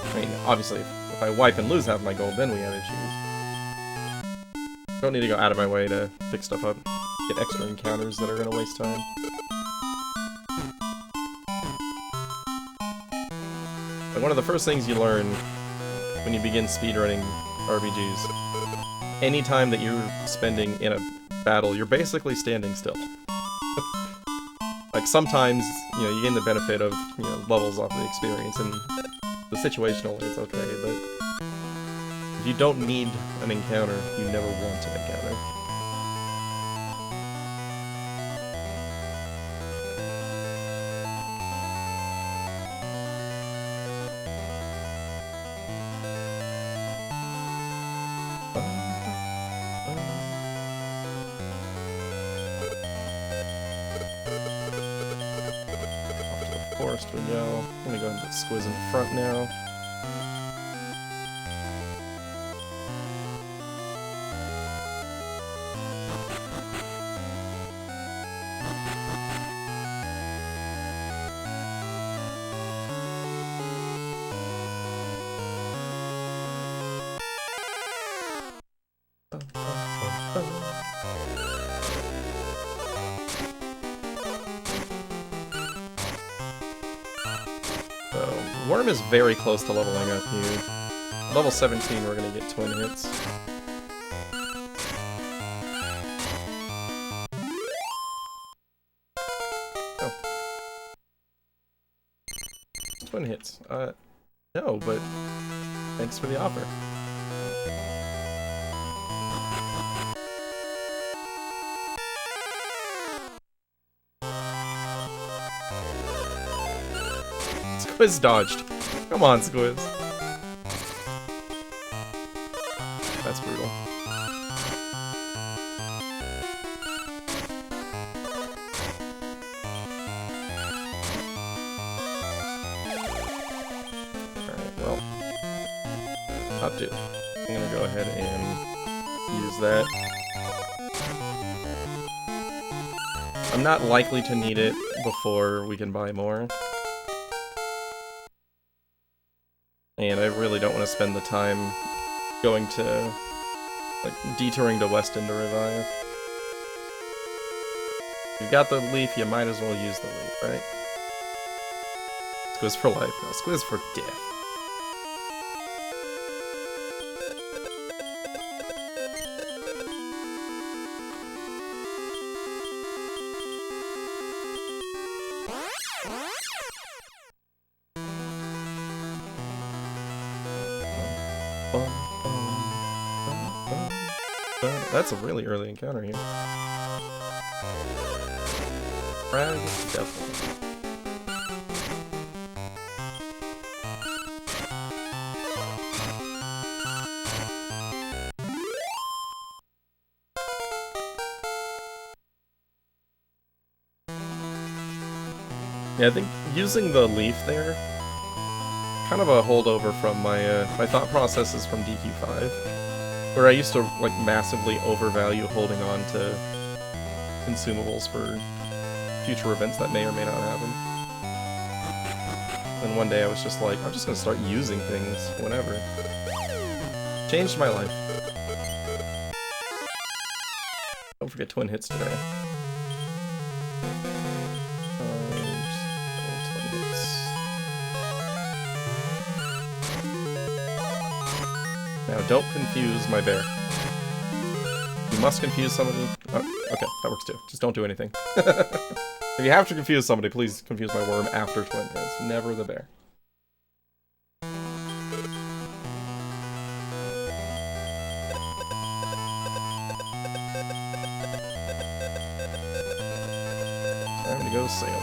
I mean, obviously, if I wipe and lose half my gold, then we have issues. Don't need to go out of my way to pick stuff up. Get extra encounters that are gonna waste time. Like, one of the first things you learn when you begin speedrunning RPGs, any time that you're spending in a battle, you're basically standing still. Like, sometimes, you know, you gain the benefit of, you know, levels off the experience, and the situationally it's okay, but if you don't need an encounter, you never want an encounter. Forest we go. I'm gonna go ahead and put Squiz in the front now. Worm is very close to leveling up here. Level 17, we're gonna get twin hits. Oh. Twin hits. No, but thanks for the offer. Squiz dodged. Come on, Squiz. That's brutal. Alright, well. I'll do. I'm gonna go ahead and use that. I'm not likely to need it before we can buy more. And I really don't want to spend the time going to, like, detouring to Weston to revive. You've got the leaf, you might as well use the leaf, right? Squiz for life. No, Squiz for death. That's a really early encounter here. Frag definitely. Yeah, I think using the leaf there, kind of a holdover from my my thought processes from DQ5, where I used to like massively overvalue holding on to consumables for future events that may or may not happen. And one day I was just like, I'm just gonna start using things whenever. Changed my life. Don't forget twin hits today. Now, don't confuse my bear. You must confuse somebody. Oh, okay, that works too. Just don't do anything. If you have to confuse somebody, please confuse my worm after twin hits. Never the bear. Time to go sailing.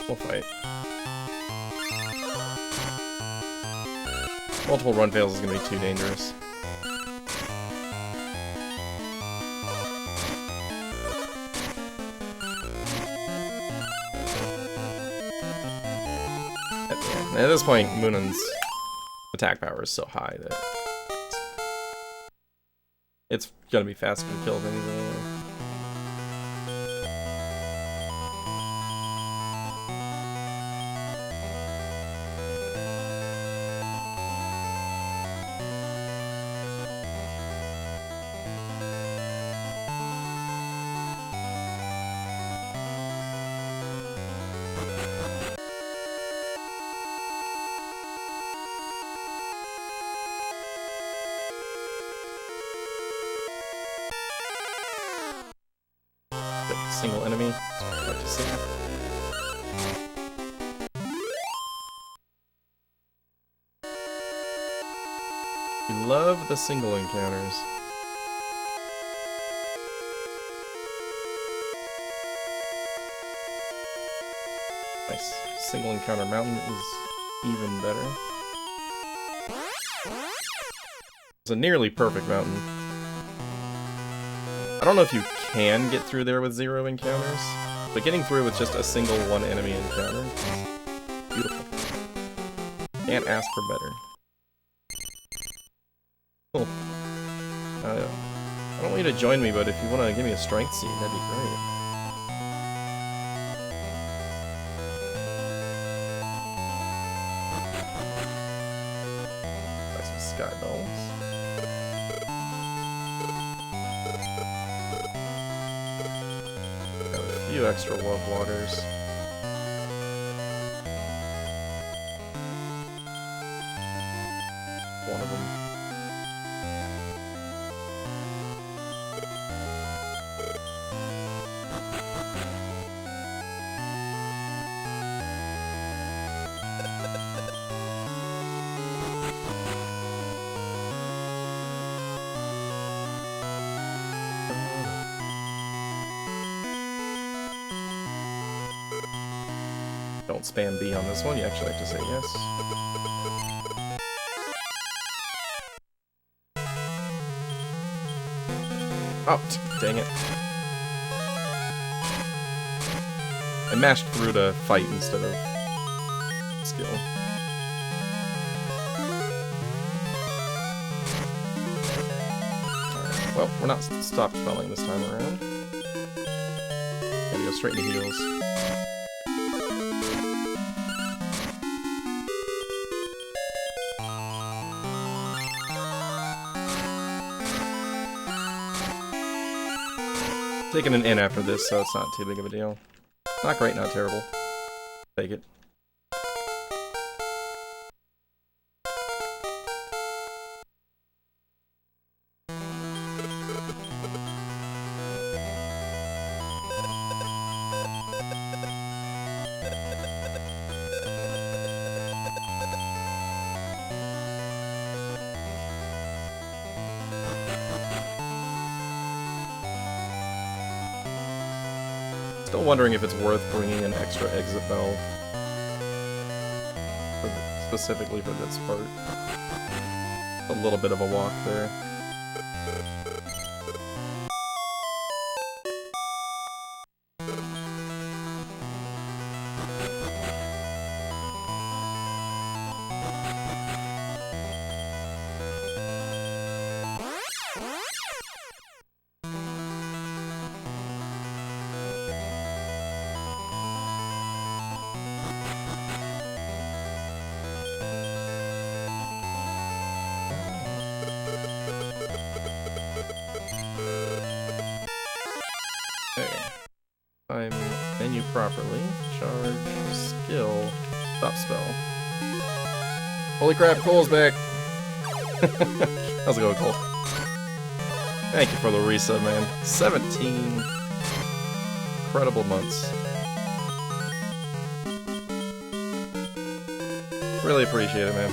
We'll fight. Multiple run fails is going to be too dangerous. At this point, Munan's attack power is so high that it's going to be faster to kill things anyway. Single enemy. That's what I like to see. We love the single encounters. Nice. Single encounter mountain is even better. It's a nearly perfect mountain. I don't know if you can get through there with 0 encounters, but getting through with just a single one enemy encounter is beautiful. Can't ask for better. Cool. I don't want you to join me, but if you want to give me a strength seed, that'd be great. Buy some sky bells. Few extra love waters. One of them. Don't spam B on this one, you actually have to say yes. Oh, dang it. I mashed through to fight instead of skill. Alright, well, we're not stopped spelling this time around. Gotta go straight into heals. Taking an in after this, so it's not too big of a deal. Not great, not terrible. Take it. Still wondering if it's worth bringing an extra exit bell specifically for this part. A little bit of a walk there. Menu properly. Charge, skill, stop spell. Holy crap, Cole's back! How's it going, Cole? Thank you for the resub, man. 17 incredible months. Really appreciate it, man.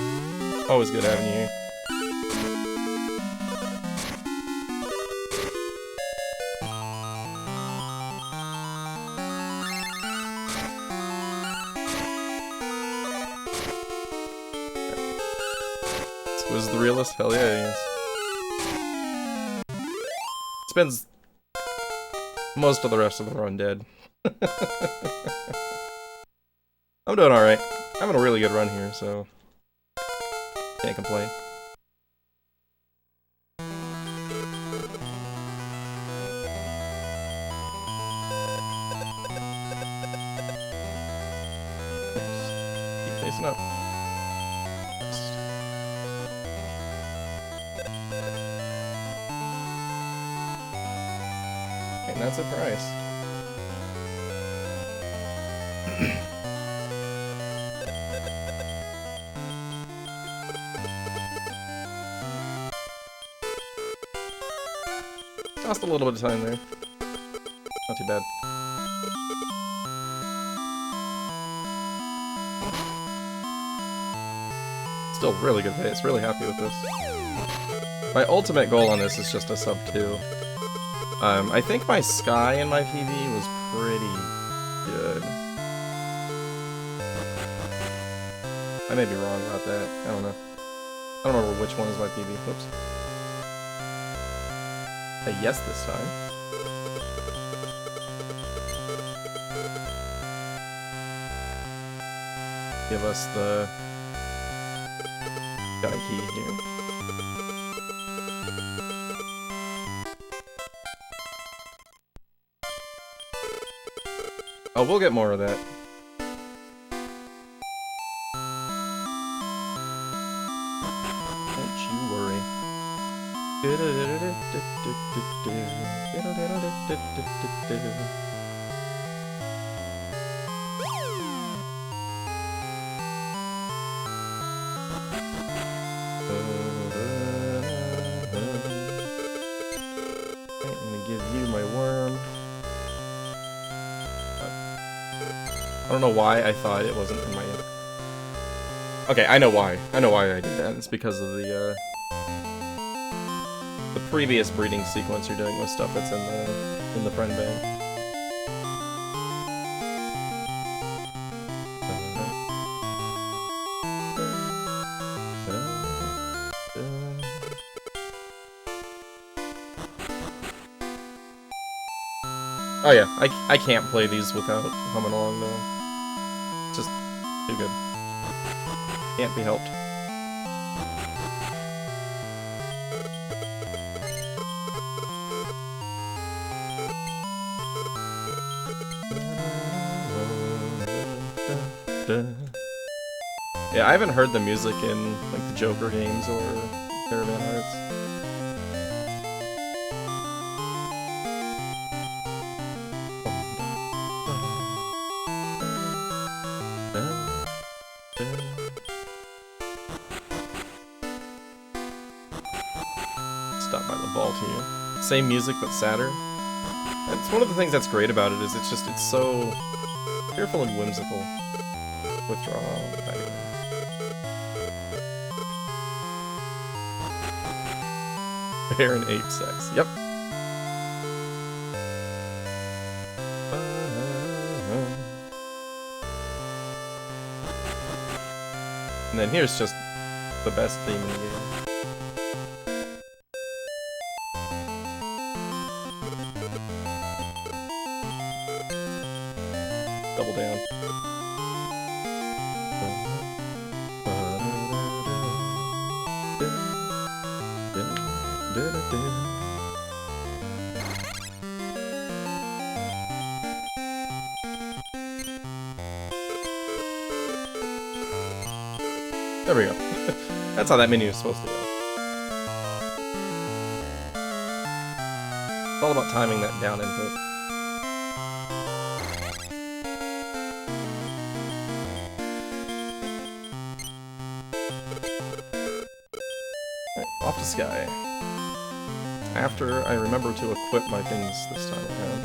Always good having you here. Was the realist? Hell yeah, he is. Spends most of the rest of the run dead. I'm doing alright. I'm having a really good run here, so can't complain. Keep facing up. And that's a price. Lost a little bit of time there. Not too bad. Still really good pace. Really happy with this. My ultimate goal on this is just a sub 2. I think my Sky in my PB was pretty good. I may be wrong about that. I don't know. I don't remember which one is my PB. Whoops. A yes this time. Give us the Sky key here. Oh, we'll get more of that. Don't you worry. I'm gonna give you my worm. I don't know why I thought it wasn't in my... Okay, I know why. I know why I did that. It's because of the previous breeding sequence you're doing with stuff that's in the friend bank. Oh yeah, I can't play these without humming along though. It's just too good. Can't be helped. Yeah, I haven't heard the music in like the Joker games or Caravan Hearts. Stop by the vault here. Same music but sadder. It's one of the things that's great about it is it's so cheerful and whimsical. Withdraw. Bear and ape sex. Yep. And then here's just the best theme in the game. Double down. There we go. That's how that menu is supposed to go. It's all about timing that down input. Alright, off to Sky. After I remember to equip my things this time around.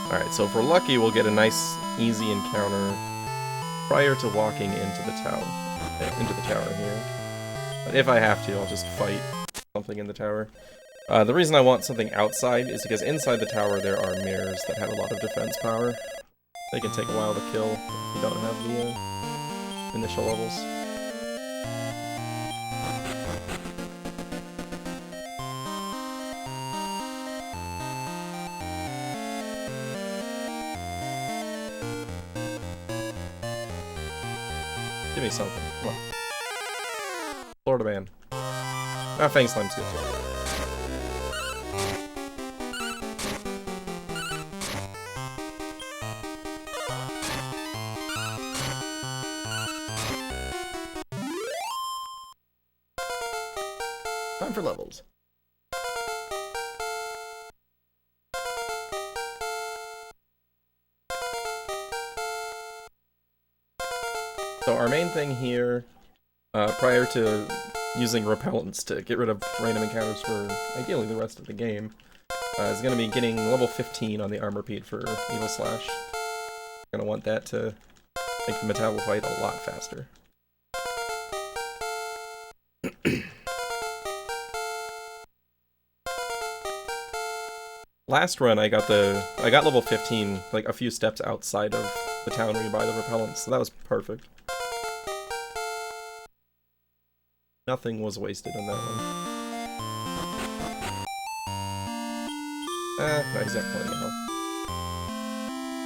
Alright, so if we're lucky, we'll get a nice, easy encounter prior to walking into the tower here. But if I have to, I'll just fight something in the tower. The reason I want something outside is because inside the tower there are mirrors that have a lot of defense power. They can take a while to kill if you don't have the initial levels. Give me something. Come on. Florida Man. Ah, Fang Slime's good too. Time for levels. So our main thing here, prior to using repellents to get rid of random encounters for ideally the rest of the game, is going to be getting level 15 on the armor peat for Evil Slash. Going to want that to make the Metabo fight a lot faster. Last run I got level 15 like a few steps outside of the town where you buy the repellents, so that was perfect. Nothing was wasted on that one. No, he's got plenty of health.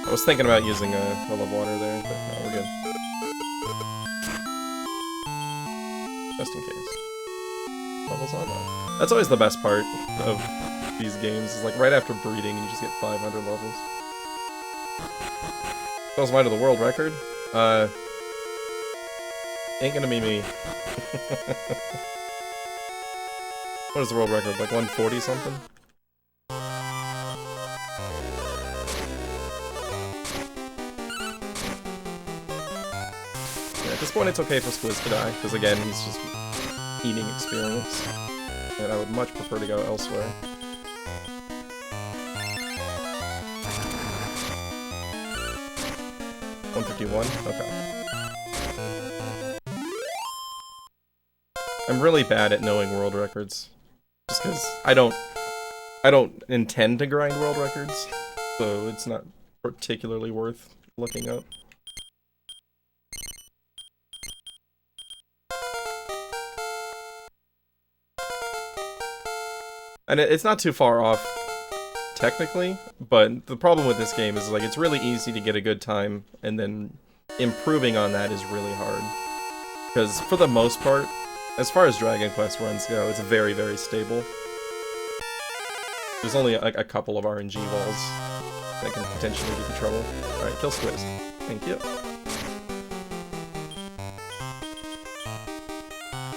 I was thinking about using a well of water there, but no, we're good. Just in case. Levels on that. That's always the best part of these games, is like right after breeding you just get 500 levels. Goes wide to the world record? Ain't gonna be me. What is the world record? Like 140 something? Yeah, at this point it's okay for Squiz to die, because again, he's just eating experience. And I would much prefer to go elsewhere. $151? Okay. I'm really bad at knowing world records. Just because I don't intend to grind world records. So it's not particularly worth looking up. And it's not too far off, technically, but the problem with this game is, like, it's really easy to get a good time, and then improving on that is really hard. Because, for the most part, as far as Dragon Quest runs go, it's very, very stable. There's only a couple of RNG walls that can potentially get you trouble. Alright, kill Squiz. Thank you.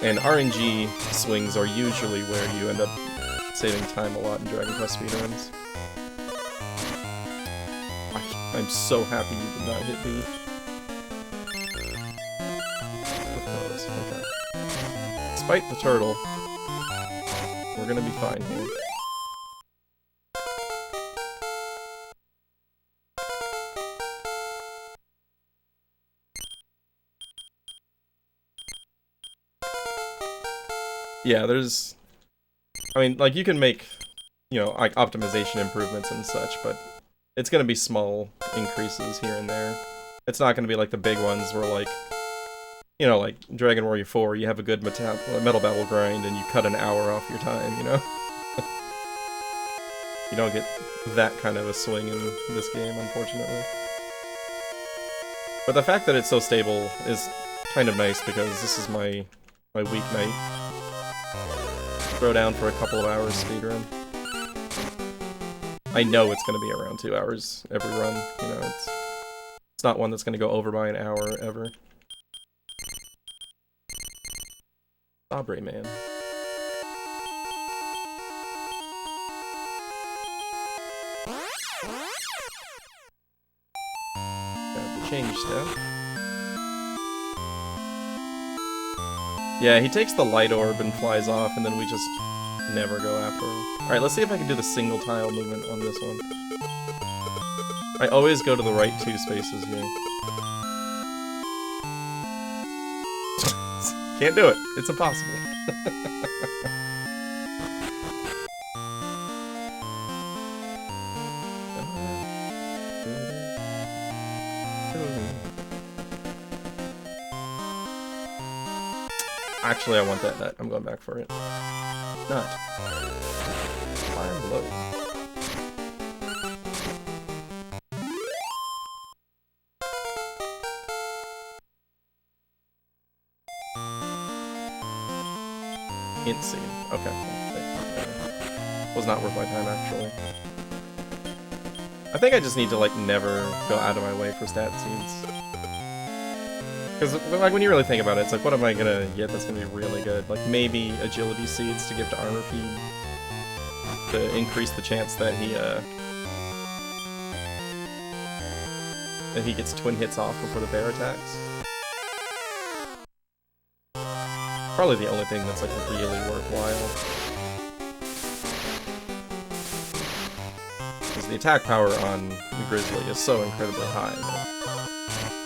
And RNG swings are usually where you end up saving time a lot in Dragon Quest speedruns. I'm so happy you did not hit B. Okay. Despite the turtle, we're gonna be fine here. Yeah, there's... I mean, like, you can make, you know, like, optimization improvements and such, but it's gonna be small increases here and there. It's not gonna be like the big ones where, like, you know, like Dragon Warrior 4, you have a good metal battle grind and you cut an hour off your time, you know? You don't get that kind of a swing in this game, unfortunately. But the fact that it's so stable is kind of nice, because this is my weeknight. Throw down for a couple of hours speedrun. I know it's going to be around 2 hours every run, you know, it's not one that's going to go over by an hour, ever. Sabre, man. Got the change stuff. Yeah, he takes the light orb and flies off, and then we just never go after him. Alright, let's see if I can do the single tile movement on this one. I always go to the right 2 spaces here. Can't do it. It's impossible. Actually, I want that nut. I'm going back for it. Nut. Climb low. Int seed. Okay. Was not worth my time, actually. I think I just need to, like, never go out of my way for stat seeds. Because, like, when you really think about it, it's like, what am I gonna get that's gonna be really good? Like, maybe agility seeds to give to armor feed to increase the chance that he gets twin hits off before the bear attacks. Probably the only thing that's, like, really worthwhile. Because the attack power on the Grizzly is so incredibly high.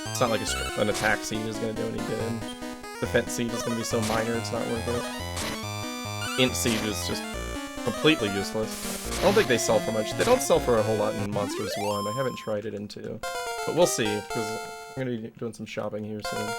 It's not like an attack seed is going to do any good. Defense seed is going to be so minor it's not worth it. Int seed is just completely useless. I don't think they sell for much. They don't sell for a whole lot in Monsters 1. I haven't tried it in 2. But we'll see, because I'm going to be doing some shopping here soon.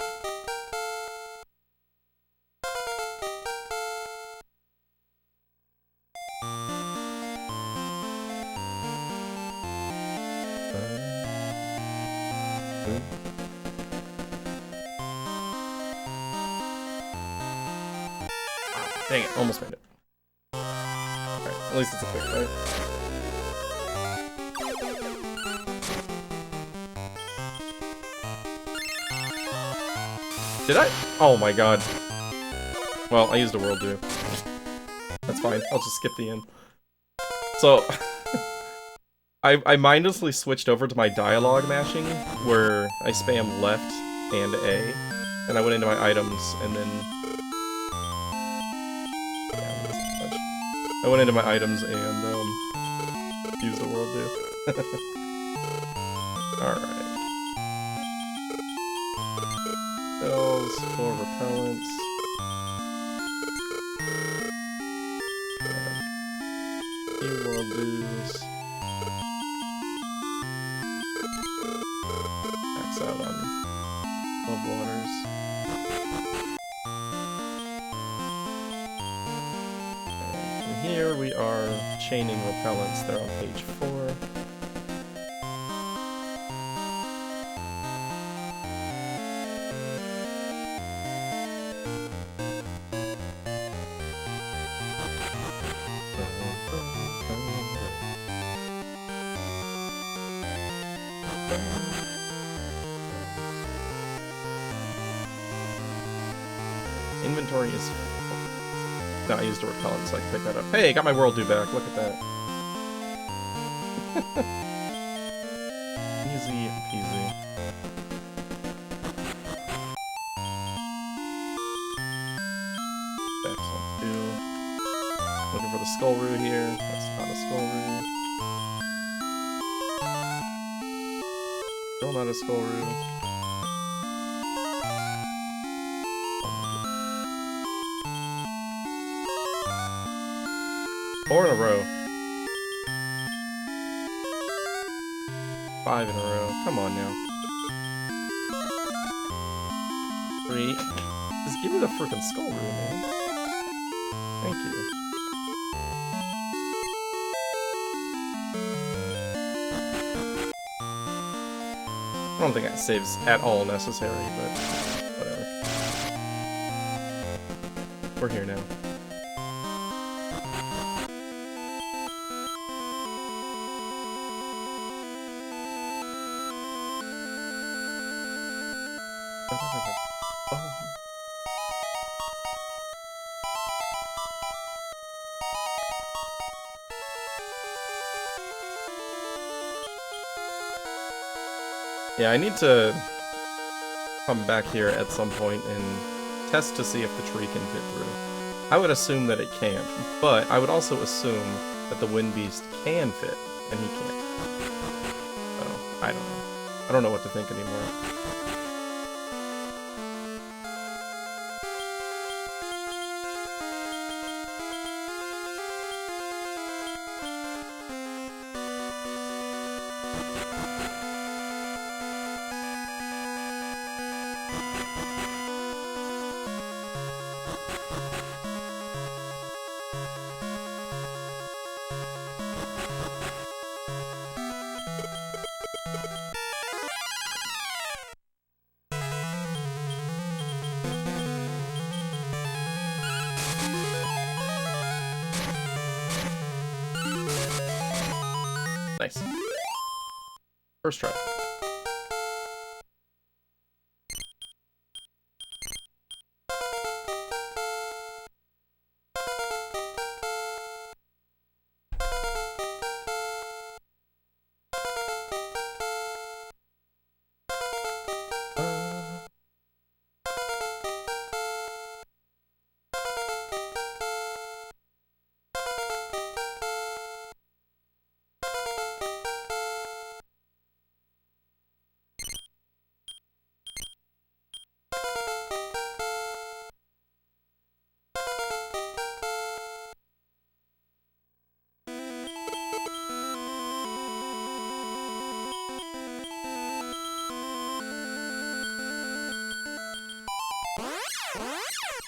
Dang it, almost made it. Alright, at least it's a quick fight. Did I? Oh my god. Well, I used a world do. That's fine, I'll just skip the end. So, I mindlessly switched over to my dialogue mashing, where I spam left and A, and I went into my items, and then... I went into my items and, used a world do. Alright. Spells, 4 repellents. Few world do's. out on Love Waters. And from here we are chaining repellents. They're on page 4. Inventory is full. No, I used a repellent so I can pick that up. Hey, got my world due back. Look at that. Easy peasy. Excellent. 2. Looking for the skull root here. That's not a skull root. Still not a skull root. 4 in a row. 5 in a row. Come on now. 3. Just give me the freaking skull room, man. Thank you. I don't think that save's at all necessary, but whatever. We're here now. Yeah, I need to come back here at some point and test to see if the tree can fit through. I would assume that it can't, but I would also assume that the Wind Beast can fit, and he can't. So, I don't know. I don't know what to think anymore. Nice. First try.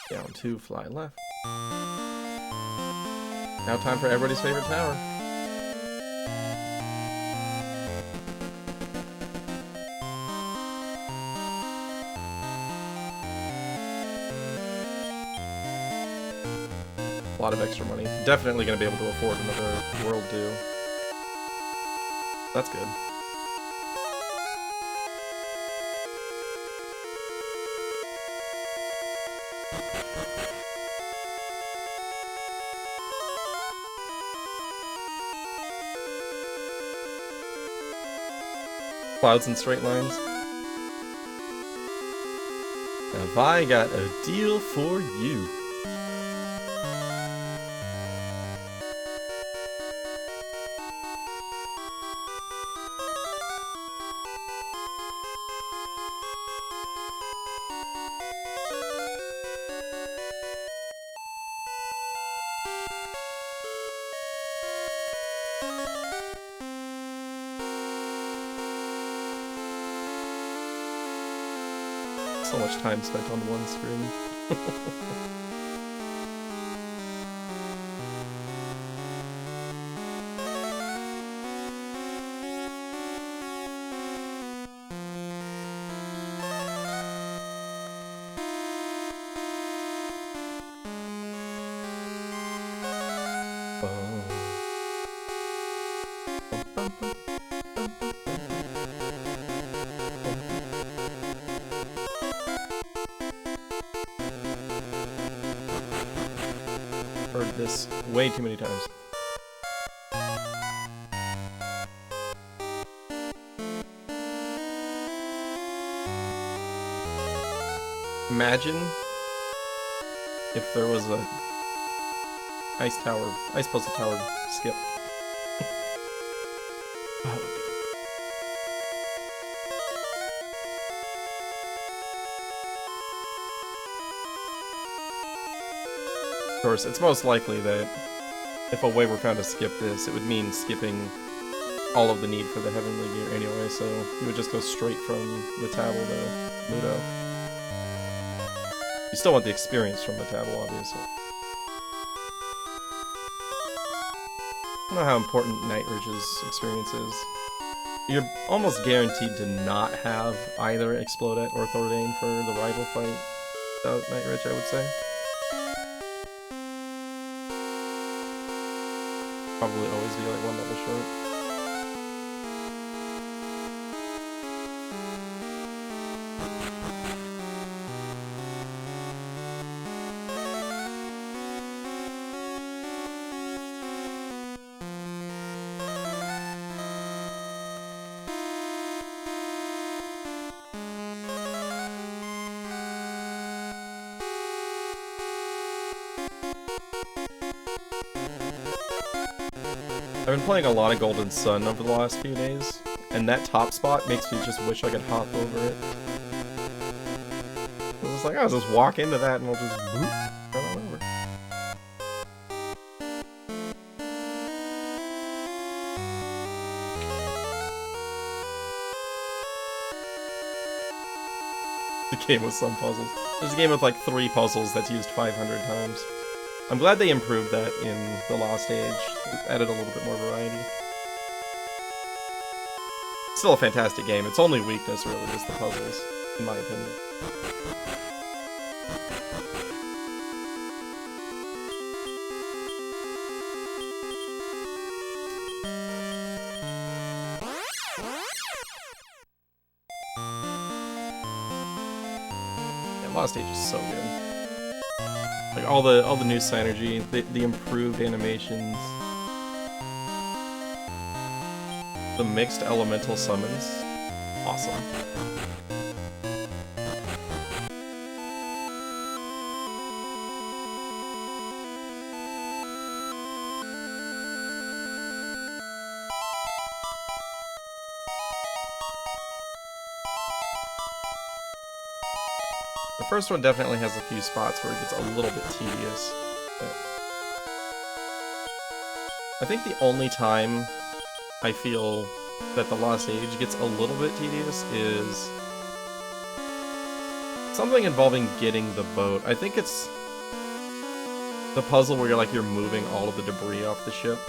Down 2, fly left. Now time for everybody's favorite tower. A lot of extra money. Definitely going to be able to afford another world due. That's good. Clouds and straight lines. Have I got a deal for you? So much time spent on one screen. Heard this way too many times. Imagine if there was a ice puzzle tower skip. Of course, it's most likely that if a way were found to skip this, it would mean skipping all of the need for the Heavenly Gear anyway, so you would just go straight from the Tabble to Mudo. You still want the experience from the Tabble, obviously. I don't know how important Night Ridge's experience is. You're almost guaranteed to not have either Explodette or Thordane for the rival fight without Night Ridge, I would say. Probably always be like one level short. I've been playing a lot of Golden Sun over the last few days, and that top spot makes me just wish I could hop over it. I was just like, I'll just walk into that and I'll just boop right on over. The game with some puzzles. There's a game with like 3 puzzles that's used 500 times. I'm glad they improved that in the Lost Age. It added a little bit more variety. Still a fantastic game. Its only weakness really is the puzzles, in my opinion. Yeah, Lost Age is so good. Like all the new synergy, the improved animations, the mixed elemental summons, awesome. The first one definitely has a few spots where it gets a little bit tedious. But I think the only time I feel that the Lost Age gets a little bit tedious is something involving getting the boat. I think it's the puzzle where you're moving all of the debris off the ship.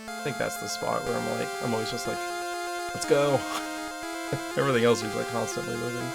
I think that's the spot where I'm always just like, let's go. Everything else is like constantly moving.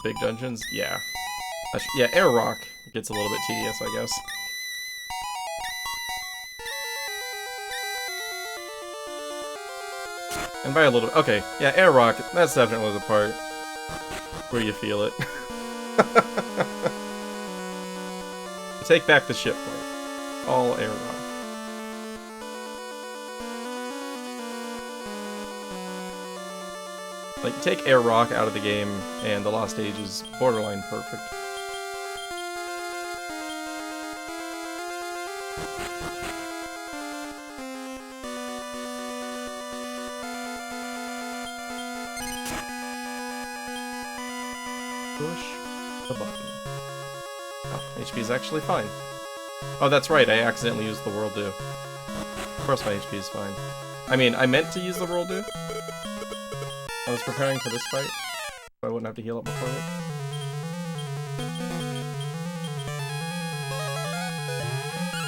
Big dungeons? Yeah. Yeah, Air Rock gets a little bit tedious, I guess. And by a little bit... Okay, yeah, Air Rock, that's definitely the part where you feel it. Take back the ship point. All air rock. Like, take air rock out of the game, and the Lost Age is borderline perfect. Push the button. Oh, HP is actually fine. Oh, that's right, I accidentally used the World Do. Of course my HP is fine. I mean, I meant to use the World Do. I was preparing for this fight, so I wouldn't have to heal up before it.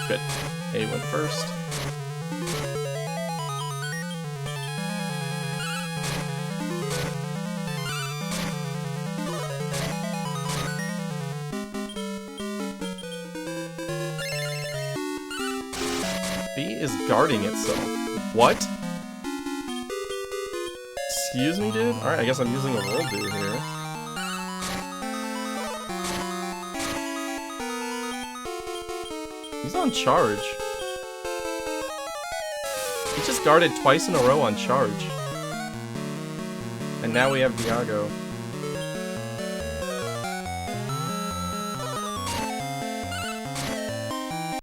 Good. A went first. B is guarding itself. What? Excuse me, dude? Alright, I guess I'm using a World Do here. He's on charge. He just guarded twice in a row on charge. And now we have Diago.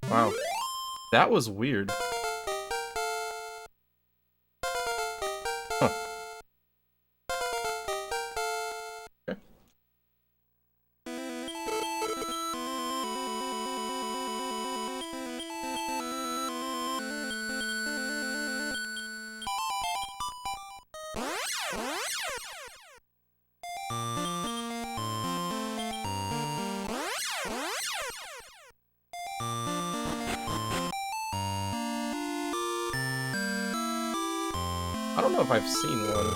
Wow. That was weird. Huh. Okay. I don't know if I've seen one.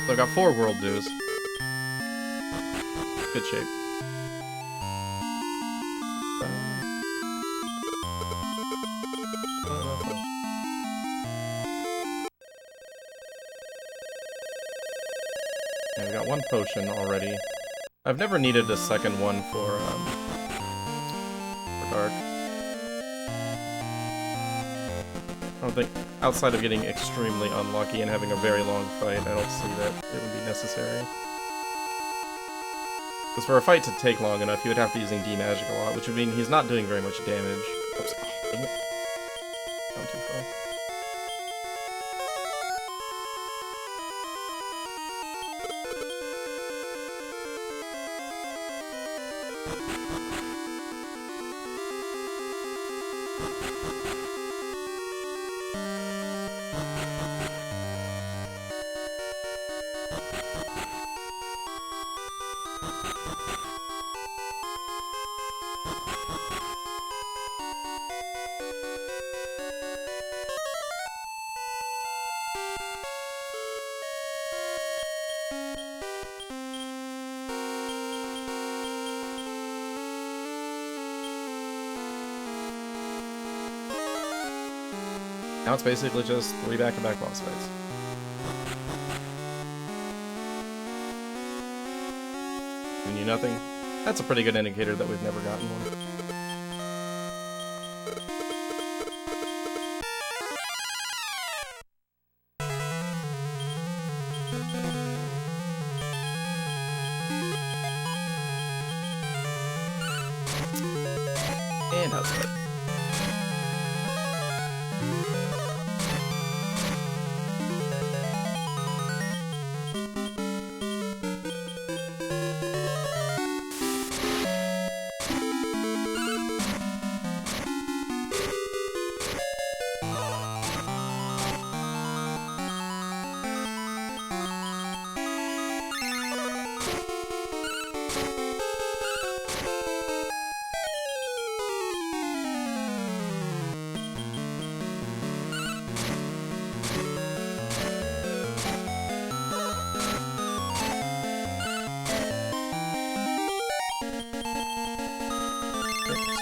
So I got 4 World Do's. Good shape. Yeah, we got 1 potion already. I've never needed a second one for Dark. I don't think, outside of getting extremely unlucky and having a very long fight, I don't see that it would be necessary. Because for a fight to take long enough, you would have to be using D-Magic a lot, which would mean he's not doing very much damage. Oops. Oh, dang it. Gone too far. Now it's basically just 3 back-to-back boss fights. Giving you nothing. That's a pretty good indicator that we've never gotten one. And outside.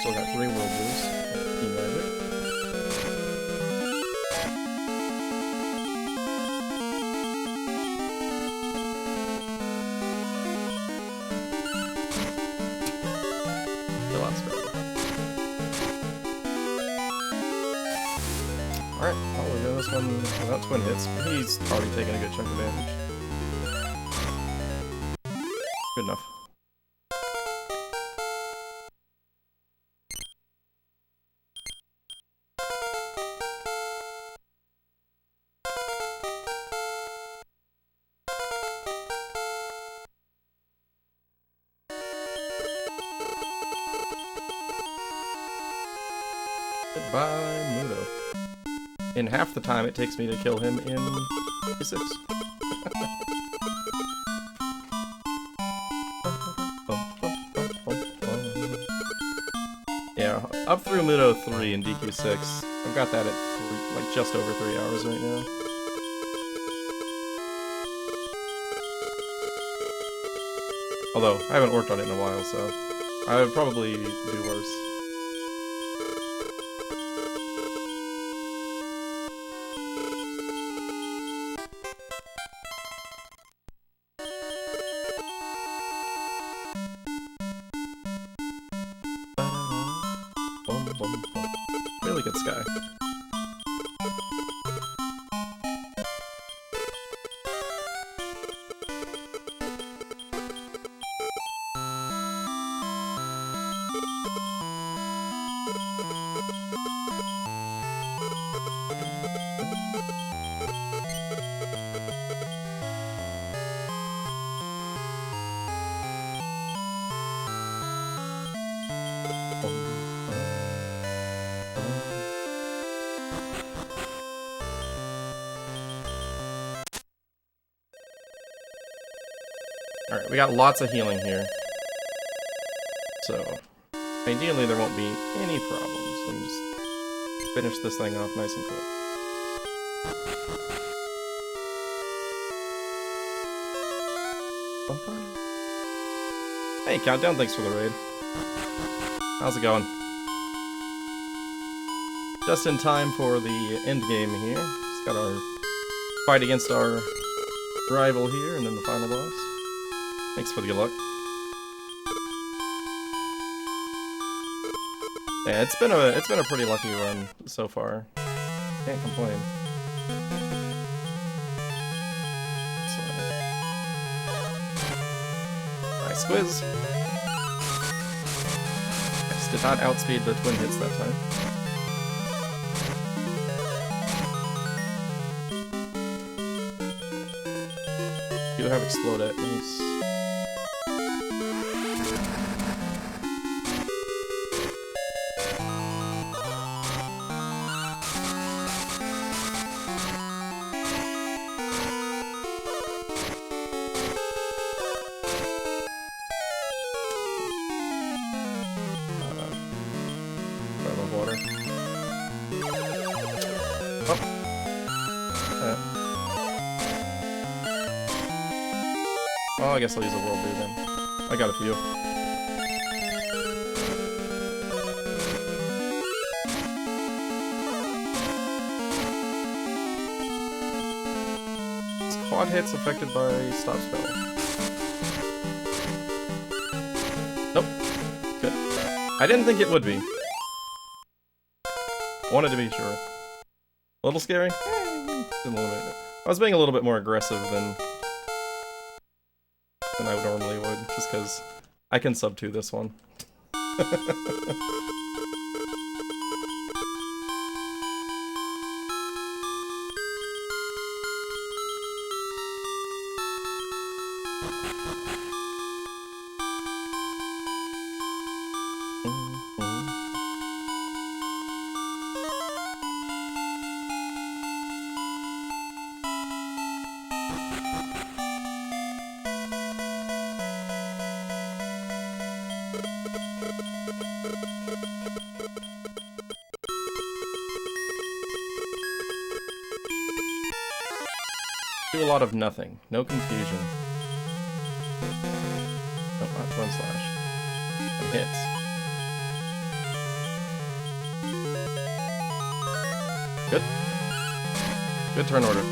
still got 3 world moves. Key magic. Still outspread. Alright, well, we got this one without twin hits. He's already taking a good chunk of damage. Good enough. Goodbye, Mudo. In half the time it takes me to kill him in 6. Yeah, up through Mudo 3 in DQ6. I've got that at 3, like just over 3 hours right now. Although, I haven't worked on it in a while, so I would probably do worse. Really good sky. Alright, we got lots of healing here. So, ideally there won't be any problems. Let me just finish this thing off nice and quick. Hey, Countdown, thanks for the raid. How's it going? Just in time for the end game here. Just got our fight against our rival here, and then the final boss. Thanks for the good luck. Yeah, it's been a pretty lucky run so far. Can't complain. So, nice quiz. Yes, did not outspeed the twin hits that time. Do have explode at least. Well, I guess I'll use a world boot then. I got a few. Is quad hits affected by stop spell? Nope. Good. I didn't think it would be. Wanted to be sure. A little scary? A little bit. I was being a little bit more aggressive than I normally would, just because I can sub to this one. Do a lot of nothing. No confusion. Nope, not twin slash. And hits. Good. Good turn order.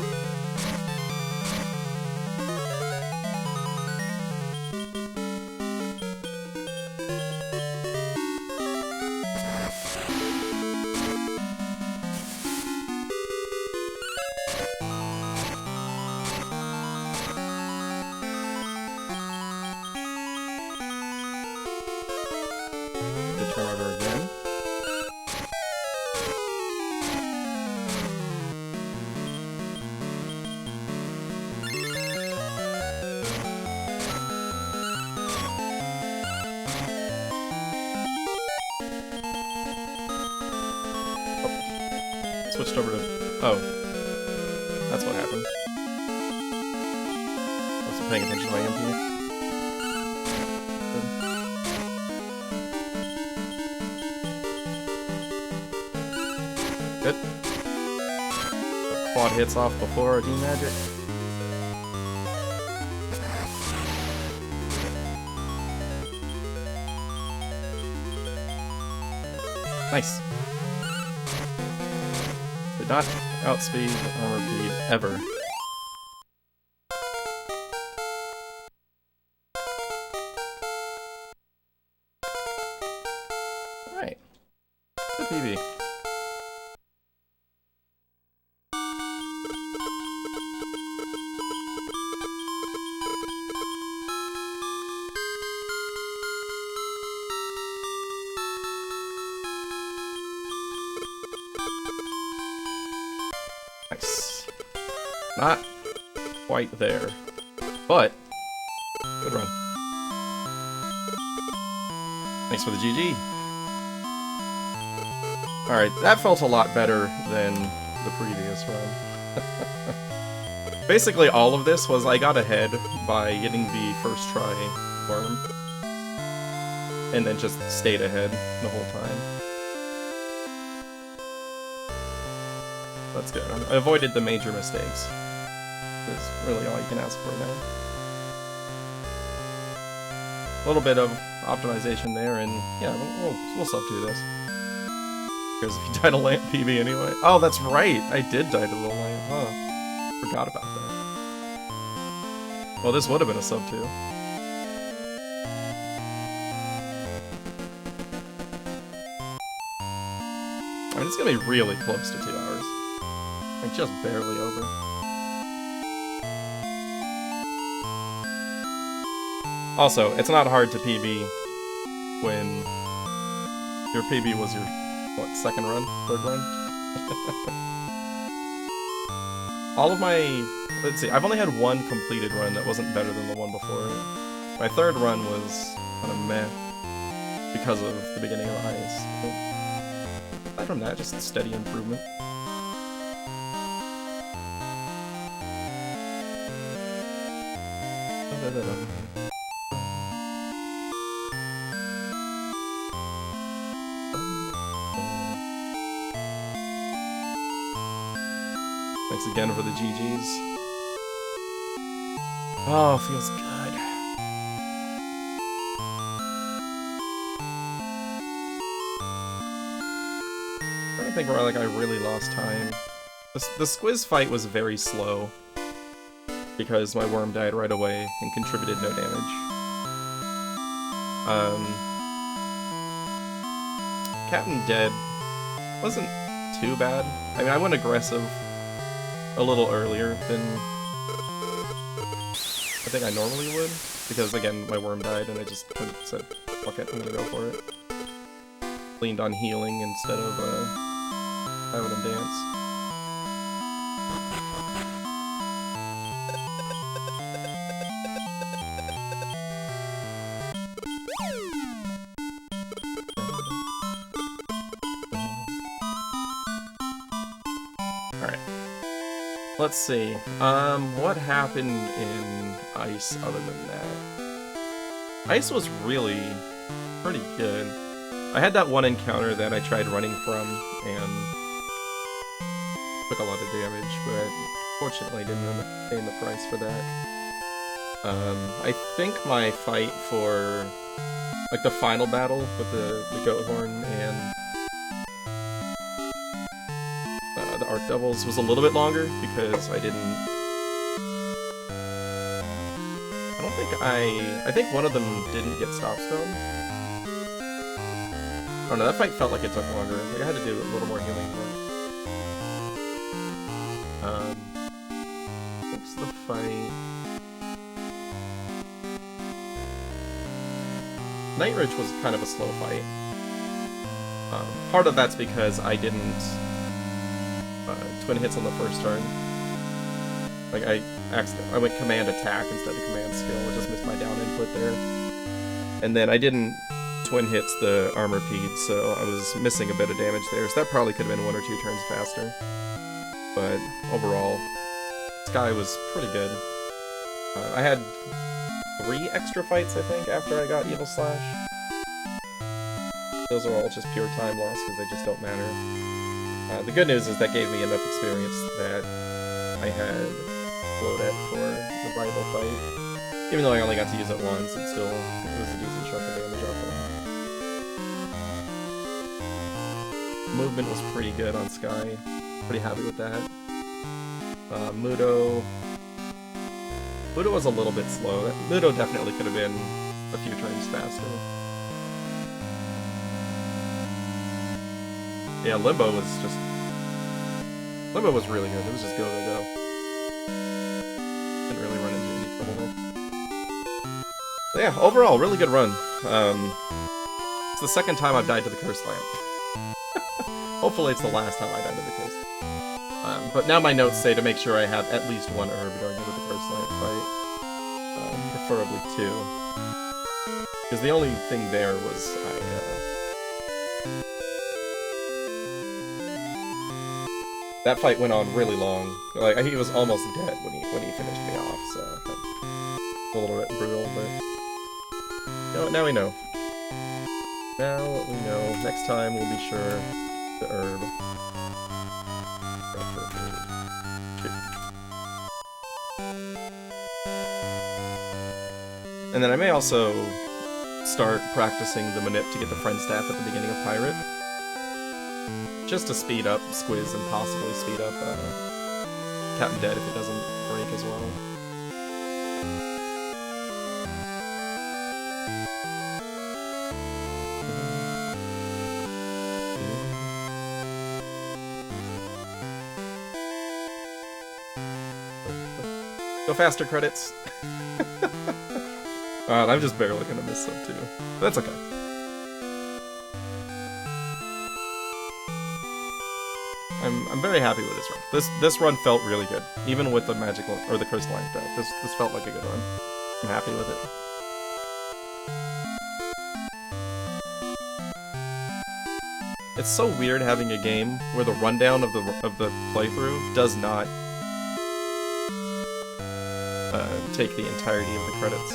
Good turn order again. Switched over to... Oh. That's what happened. I wasn't paying attention to my MP. Good. Quad hits off before D-Magic. Nice. Did not outspeed armor bead ever. Alright. Good PB. Nice. Not quite there, but good run. Thanks for the GG. Alright, that felt a lot better than the previous run. Basically, all of this was I got ahead by getting the first try worm, and then just stayed ahead the whole time. That's good. I avoided the major mistakes. That's really all you can ask for now. A little bit of optimization there, and yeah, we'll sub to this. Because if you died to lamp PB anyway. Oh, that's right! I did die to the lamp, huh? Forgot about that. Well, this would have been a sub 2. I mean, it's gonna be really close to 2 hours. Like, just barely over. Also, it's not hard to PB when your PB was your, what, second run? Third run? All of my... Let's see, I've only had one completed run that wasn't better than the one before it. My third run was kind of meh because of the beginning of the ice. But aside from that, just steady improvement. Thanks again for the GGs. Oh, feels good. I'm trying to think where I really lost time. The squiz fight was very slow because my worm died right away and contributed no damage. Captain Dead wasn't too bad. I mean, I went aggressive a little earlier than I think I normally would, because again, my worm died and I just said, fuck it, I'm gonna go for it. Leaned on healing instead of having him dance. Alright. Let's see. What happened in Ice other than that? Ice was really pretty good. I had that one encounter that I tried running from and took a lot of damage, but fortunately didn't end up paying the price for that. I think my fight for like the final battle with the goat horn and the Arc Devils was a little bit longer because I didn't... I think one of them didn't get stop scone. Oh no, that fight felt like it took longer. Like I had to do a little more healing work. What's the fight? Night Ridge was kind of a slow fight. Part of that's because I didn't twin hits on the first turn. Like I went command attack instead of command skill. I just missed my down input there. And then I didn't twin hits the armor peed, so I was missing a bit of damage there. So that probably could have been 1 or 2 turns faster. But overall, Sky was pretty good. I had 3 extra fights, I think, after I got Evil Slash. Those are all just pure time loss because they just don't matter. The good news is that gave me enough experience that I had Flodet for the rival fight. Even though I only got to use it once, it was a decent chunk of damage off of him. Movement was pretty good on Sky. Pretty happy with that. Mudo was a little bit slow. Mudo definitely could have been a few turns faster. Yeah, Limbo was really good. It was just go, go, go. Didn't really run into any trouble there. So yeah, overall, really good run. It's the second time I've died to the Curse Lamp. Hopefully it's the last time I died to the Curse. But now my notes say to make sure I have at least 1 herb going into the Curse Lamp fight. Preferably 2. Because the only thing there was that fight went on really long. Like he was almost dead when he finished me off, so a little bit brutal, but now we know. Now we know. Next time we'll be sure the herb. And then I may also start practicing the manip to get the friend staff at the beginning of Pirate. Just to speed up Squiz and possibly speed up Captain Dead if it doesn't break as well. Go faster, credits! God, I'm just barely gonna miss some too. But that's okay. I'm very happy with this run. This run felt really good, even with the magical or the Cursed Lamp death. This felt like a good run. I'm happy with it. It's so weird having a game where the rundown of the playthrough does not take the entirety of the credits.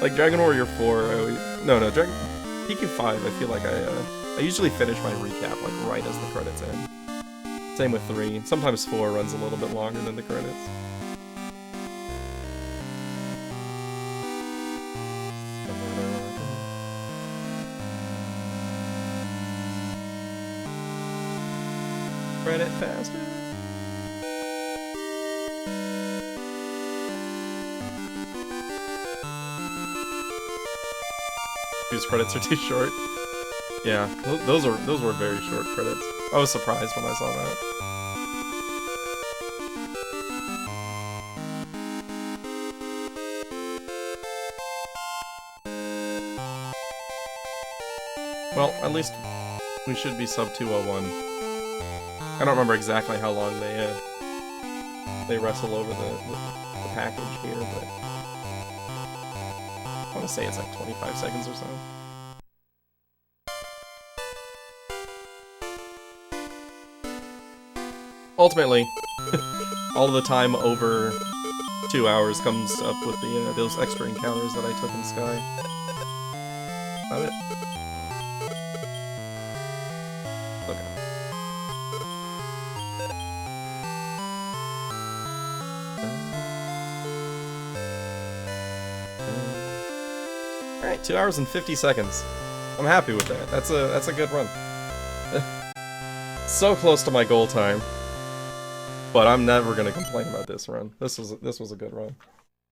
Like Dragon Warrior 4, PQ 5, I feel like I usually finish my recap like right as the credits end. Same with 3. Sometimes 4 runs a little bit longer than the credits. Credit faster. These credits are too short. Yeah, those were very short credits. I was surprised when I saw that. Well, at least we should be sub 201. I don't remember exactly how long they wrestle over the package here, but I want to say it's like 25 seconds or so. Ultimately, all of the time over 2 hours comes up with those extra encounters that I took in Sky. About it. Okay. Alright, 2 hours and 50 seconds. I'm happy with that. That's a good run. So close to my goal time. But I'm never gonna complain about this run. This was a good run.